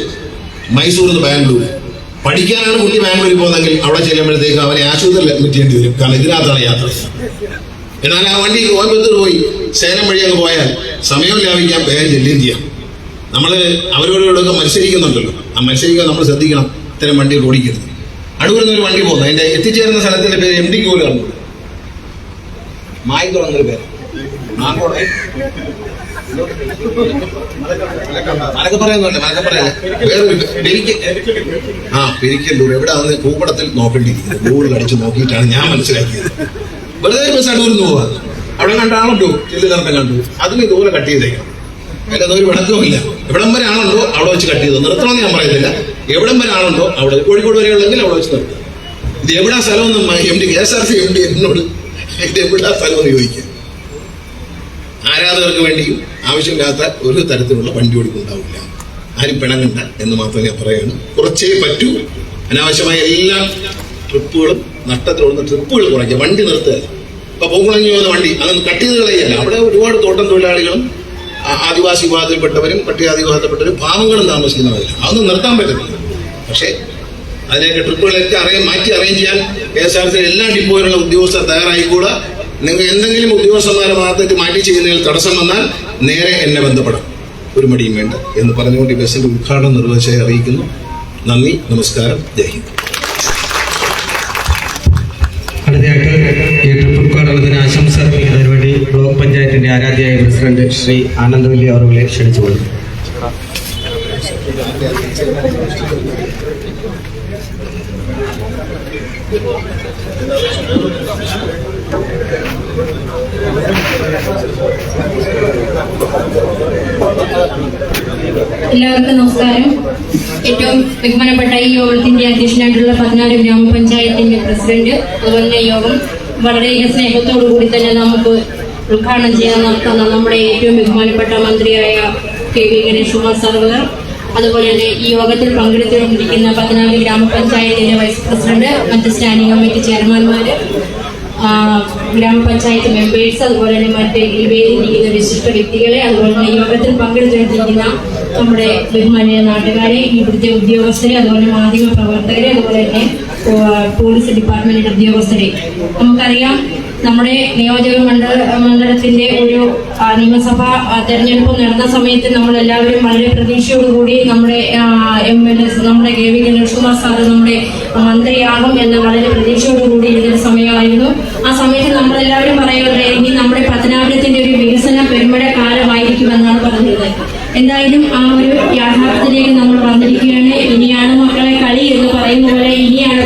മൈസൂരിൽ നിന്ന് ബാംഗ്ലൂർ. പഠിക്കാനാണ് കുട്ടി ബാംഗ്ലൂരിൽ പോകുന്നതെങ്കിൽ അവിടെ ചെല്ലുമ്പോഴത്തേക്ക് അവനെ ആശുപത്രിയിൽ അഡ്മിറ്റ് ചെയ്യേണ്ടി വരും. കാരണം ഇതിനകത്താണ് യാത്ര. എന്നാൽ ആ വണ്ടി കോയമ്പത്തൂർ പോയി സേലം വഴി അങ്ങ് പോയാൽ സമയം ലാഭിക്കാം, വേഗം ചെല്ലുകയും ചെയ്യാം. നമ്മൾ അവരോടൊക്കെ മത്സരിക്കുന്നുണ്ടല്ലോ, ആ മത്സരിക്കാൻ നമ്മൾ ശ്രദ്ധിക്കണം. ഇത്തരം വണ്ടികൾ ഓടിക്കരുത്. അടൂരിൽ നിന്നൊരു വണ്ടി പോകുന്നത്, അതിന്റെ എത്തിച്ചേരുന്ന സ്ഥലത്തിന്റെ പേര് MD കോലാണ്. മായി തുടങ്ങുന്നൊരു പേര് മലക്കെ പറയുന്നുണ്ട്. മലക്കെ പറയാ വേറൊരു പെരിക്കല്ലൂർ എവിടെ വന്ന് ഭൂപടത്തിൽ നോക്കേണ്ടിയിരിക്കുന്നത്. ഗൂഗിൾ അടിച്ച് നോക്കിയിട്ടാണ് ഞാൻ മനസ്സിലാക്കിയത്. വെറുതെ ബസ് അടൂരിൽ നിന്ന് പോവാ. അവിടെ കണ്ടാണല്ലോ ചെല്ലുകാരനെ കണ്ടു. അതിന് ഇതുപോലെ കട്ട് ചെയ്തേക്കണം. അതിലൊന്നും ഒരു വിളക്കവുമില്ല. എവിടം വരെ ആണുണ്ടോ അവിടെ വെച്ച് കട്ട് ചെയ്തു. നിർത്തണമെന്ന് ഞാൻ പറയുന്നില്ല. എവിടം വരെ ആണുണ്ടോ അവിടെ, കോഴിക്കോട് വരെ ഉള്ളെങ്കിൽ അവിടെ വെച്ച് നിർത്തുക. ഇത് എവിടാ സ്ഥലമെന്ന് MD KSRTC MD എന്നോട് ഇത് എവിടാ സ്ഥലമെന്ന് ചോദിക്കുക. ആരാധകർക്ക് വേണ്ടിയും ആവശ്യമില്ലാത്ത ഒരു തരത്തിലുള്ള വണ്ടി ഓടിക്കുണ്ടാവില്ല. ആരും പിണങ്ങണ്ട എന്ന് മാത്രമേ ഞാൻ പറയുന്നു. കുറച്ചേ പറ്റൂ. അനാവശ്യമായ എല്ലാ ട്രിപ്പുകളും നഷ്ടത്തിലുള്ള ട്രിപ്പുകൾ കുറയ്ക്കുക. വണ്ടി നിർത്തുക. ഇപ്പൊ പൂങ്കുളഞ്ഞു പോകുന്ന വണ്ടി അതൊന്ന് കട്ട് ചെയ്ത് കളയല്ല. അവിടെ ഒരുപാട് തോട്ടം തൊഴിലാളികളും ആദിവാസി വിഭാഗത്തിൽപ്പെട്ടവരും പട്ടികാതി വിഭാഗത്തിൽപ്പെട്ടവരും പാവങ്ങളും താമസിക്കുന്നവരില്ല. അതൊന്നും നിർത്താൻ പറ്റത്തില്ല. പക്ഷേ അതിലേക്ക് ട്രിപ്പുകളൊക്കെ മാറ്റി അറേഞ്ച് ചെയ്യാൻ KSRTC എല്ലാ ഡിപ്പോയിലുള്ള ഉദ്യോഗസ്ഥർ തയ്യാറായിക്കൂടാ. നിങ്ങൾ എന്തെങ്കിലും ഉദ്യോഗസ്ഥന്മാരെ ഭാഗത്തേക്ക് മാറ്റി ചെയ്യുന്നതിൽ തടസ്സം വന്നാൽ നേരെ എന്നെ ബന്ധപ്പെടാം. ഒരു മടിയും വേണ്ട എന്ന് പറഞ്ഞുകൊണ്ട് ഈ ബസ്സിന്റെ ഉദ്ഘാടനം നിർവഹിച്ചായി അറിയിക്കുന്നു. നന്ദി, നമസ്കാരം, ജയ് ഹിന്ദ്. അടുത്തയായിട്ട് ഈ ട്രിപ്പ് ഉദ്ഘാടനത്തിന് ആശംസ അർപ്പിക്കുന്നതിന് വേണ്ടി ബ്ലോക്ക് പഞ്ചായത്തിന്റെ ആരാധ്യയായ പ്രസിഡന്റ് ശ്രീ ആനന്ദവല്ലി അവരെ ക്ഷണിച്ചുകൊള്ളുന്നു. എല്ലാവർക്കും നമസ്കാരം. ഏറ്റവും ബഹുമാനപ്പെട്ട ഈ യോഗത്തിന്റെ അധ്യക്ഷനായിട്ടുള്ള പത്തനാപുരം ഗ്രാമപഞ്ചായത്തിന്റെ പ്രസിഡന്റ്, അതുപോലെ യോഗം വളരെയധികം സ്നേഹത്തോടു കൂടി തന്നെ നമുക്ക് ഉദ്ഘാടനം ചെയ്യാൻ നടത്തുന്ന നമ്മുടെ ഏറ്റവും ബഹുമാനപ്പെട്ട മന്ത്രിയായ KV ഗണേഷ് കുമാർ സർവർ, അതുപോലെ തന്നെ ഈ യോഗത്തിൽ പങ്കെടുത്തുകൊണ്ടിരിക്കുന്ന പത്തനാപുരം ഗ്രാമപഞ്ചായത്തിന്റെ വൈസ് പ്രസിഡന്റ്, മറ്റ് സ്റ്റാൻഡിംഗ് കമ്മിറ്റി ചെയർമാൻമാര്, ഗ്രാമപഞ്ചായത്ത് മെമ്പേഴ്സ്, അതുപോലെ തന്നെ മറ്റ് വേദിയിലിരിക്കുന്ന വിശിഷ്ട വ്യക്തികളെ, അതുപോലെ തന്നെ യോഗത്തിൽ പങ്കെടുത്തുകൊണ്ടിരിക്കുന്ന നമ്മുടെ ബഹുമാനിയ നാട്ടുകാരെ, ഇവിടുത്തെ ഉദ്യോഗസ്ഥരെ, അതുപോലെ മാധ്യമ പ്രവർത്തകരെ, അതുപോലെ തന്നെ പോലീസ് ഡിപ്പാർട്ട്മെന്റിന്റെ ഉദ്യോഗസ്ഥരെ. നമുക്കറിയാം നമ്മുടെ നിയോജക മണ്ഡലത്തിന്റെ ഒരു നിയമസഭാ തെരഞ്ഞെടുപ്പ് നടന്ന സമയത്ത് നമ്മളെല്ലാവരും വളരെ പ്രതീക്ഷയോടുകൂടി നമ്മുടെ MLA നമ്മുടെ KV ഗണേഷ്കുമാർ സാറ് നമ്മുടെ മന്ത്രിയാകും എന്ന് വളരെ പ്രതീക്ഷയോടുകൂടി ഇരുന്ന സമയമായിരുന്നു. ആ സമയത്ത് നമ്മളെല്ലാവരും പറയുകയുണ്ടായി ഇനി നമ്മുടെ പത്തനാപുരത്തിന്റെ ഒരു വികസന പെരുമഴ കാലമായിരിക്കുമെന്നാണ് പറഞ്ഞത്. എന്തായാലും ആ ഒരു യാഥാർത്ഥ്യത്തിലേക്ക് നമ്മൾ വന്നിരിക്കുകയാണ്. ഇനിയാണ് മക്കളെ കളി എന്ന് പറയുന്ന പോലെ ഇനിയാണ്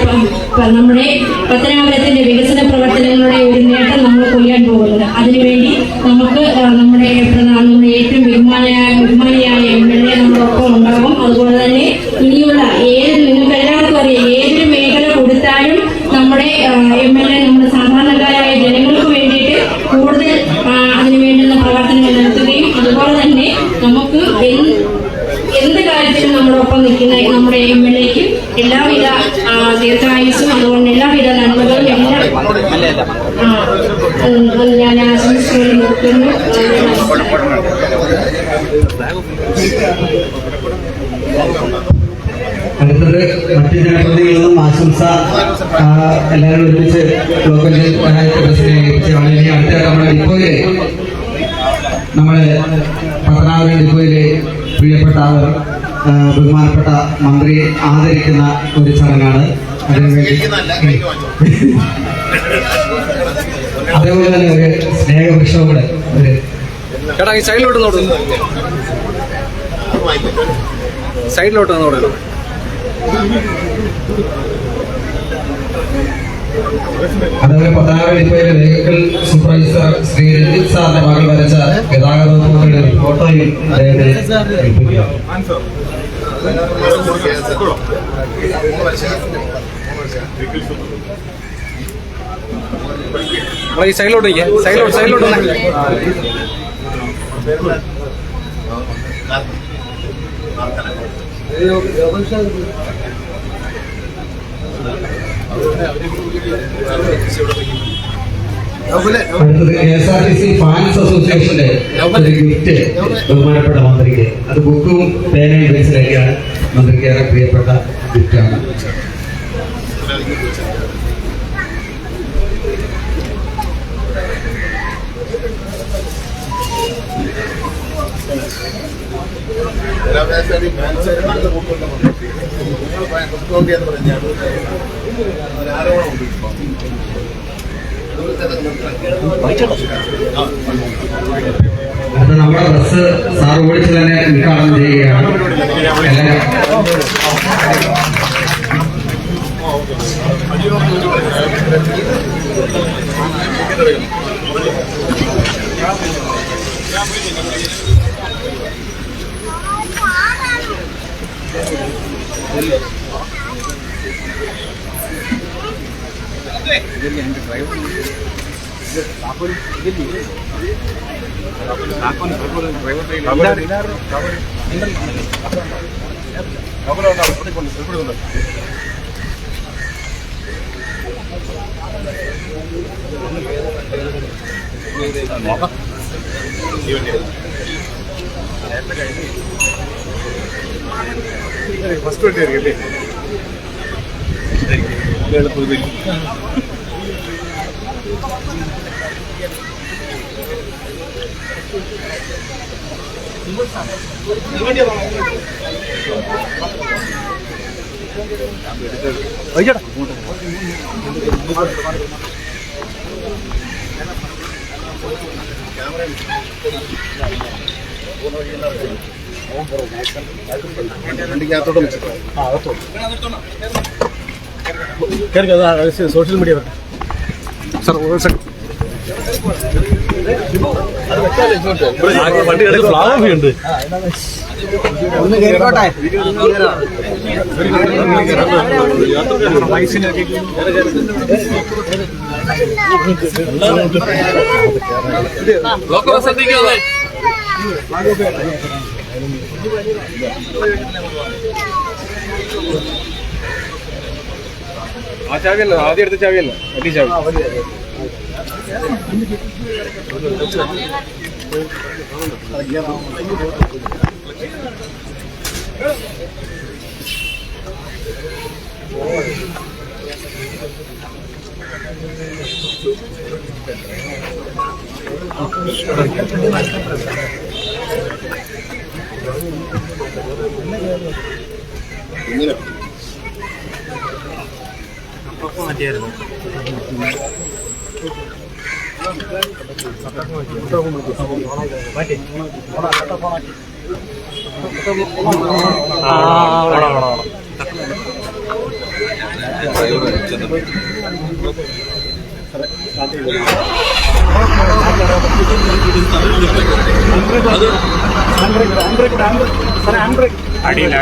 നമ്മുടെ പത്തനാപുരത്തിന്റെ വികസന പ്രവർത്തനങ്ങളുടെ ഒരു നേട്ടം നമ്മൾ കൊയ്യാൻ പോകുന്നത്. അതിനുവേണ്ടി നമുക്ക് നമ്മുടെ ഏറ്റവും ബഹുമാനിയായ MLA നമ്മളൊപ്പം ഉണ്ടാകും. അതുപോലെ തന്നെ ഇനിയുള്ള നിങ്ങൾക്ക് എല്ലാവർക്കും അറിയാം, ഏതൊരു മേഖല കൊടുത്താലും നമ്മുടെ MLA നമ്മുടെ സാധാരണക്കാരായ ജനങ്ങൾക്ക് വേണ്ടിയിട്ട് കൂടുതൽ അതിനു വേണ്ടുന്ന പ്രവർത്തനങ്ങൾ നടത്തുകയും അതുപോലെ തന്നെ നമുക്ക് എന്ത് കാര്യത്തിലും നമ്മളൊപ്പം നിൽക്കുന്ന നമ്മുടെ MLAക്ക് എല്ലാവിധ ദീർഘായുസ്സും അതുകൊണ്ട് എല്ലാവിധ നന്മകളും ഞാൻ ആശംസിച്ചുകൊണ്ട് നിർത്തുന്നു. അടുത്തത് മറ്റ് ജനപ്രതിനിധികളിൽ നിന്നും ആശംസ എല്ലാവരും ഒരുമിച്ച് ബ്ലോക്ക് പഞ്ചായത്ത് പ്രസിഡന്റിനെ ഏൽപ്പിച്ചാണ്. ഇനി അടുത്ത നമ്മുടെ പത്തനാപുരം ഡിപ്പോയിലെ പ്രിയപ്പെട്ട ബഹുമാനപ്പെട്ട മന്ത്രിയെ ആദരിക്കുന്ന ഒരു ചടങ്ങാണ്. അതിനുവേണ്ടി അതേപോലെ തന്നെ ഒരു സ്നേഹവൃക്ഷവും കൂടെ സൈഡിലോട്ട് നോടുന്നു. അതുപോലെ പത്തനാപുരം ഡിപ്പോയിലെ വെഹിക്കിൾ സൂപ്പർവൈസർ ശ്രീ രഞ്ജിത്ത് സാറിന്റെ മകൾ വരച്ച ഗതാഗത വകുപ്പിന്റെ ഫോട്ടോയും അദ്ദേഹത്തെ ഏൽപ്പിക്കുക. സൈഡിലോട്ട് സൈഡിലോട്ട് അടുത്തത് KSRTC ഫാൻസ് അസോസിയേഷന്റെ ഒരു ഗിഫ്റ്റ് ബഹുമാനപ്പെട്ട മന്ത്രിക്ക്. അത് ബുക്കും പേനയും പെൻസിലൊക്കെയാണ്. മന്ത്രിക്ക് ഏറെ പ്രിയപ്പെട്ട ഗിഫ്റ്റാണ്. അത് നമ്മുടെ ബസ് സാർ ഓടിച്ച് തന്നെ ഉദ്ഘാടനം ചെയ്യുകയാണ്. ഫസ്റ്റ് വണ്ടിയായിരിക്കും എളുപ്പത്തിൽ വണ്ടിക്കകത്തോട്ട് സോഷ്യൽ മീഡിയ സാർ വണ്ടി ഫ്ലാഗ് ഉണ്ട് ഒന്ന് കേറിക്കോട്ടെ. ആ ചാവിയല്ല, ആദ്യം എടുത്ത ചാവിയല്ല, വലിയ ചാവി. അടിയിൽ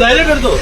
ധൈര്യം എടുത്തു.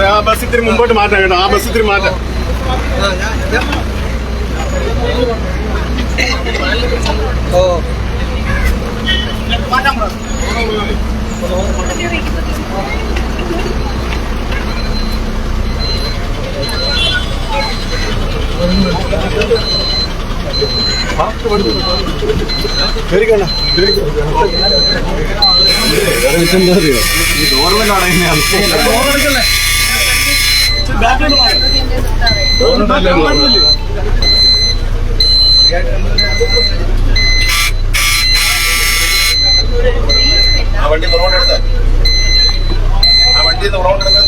ആ ബസ് ഇത്തിരി മുമ്പോട്ട് മാറ്റാം കേട്ടോ. ആ ബസ് ഇത്തിരി മാറ്റാം. ആ വണ്ടി പുറകോട്ടെടുത്ത ആ വണ്ടി പുറകോട്ടെടുത്ത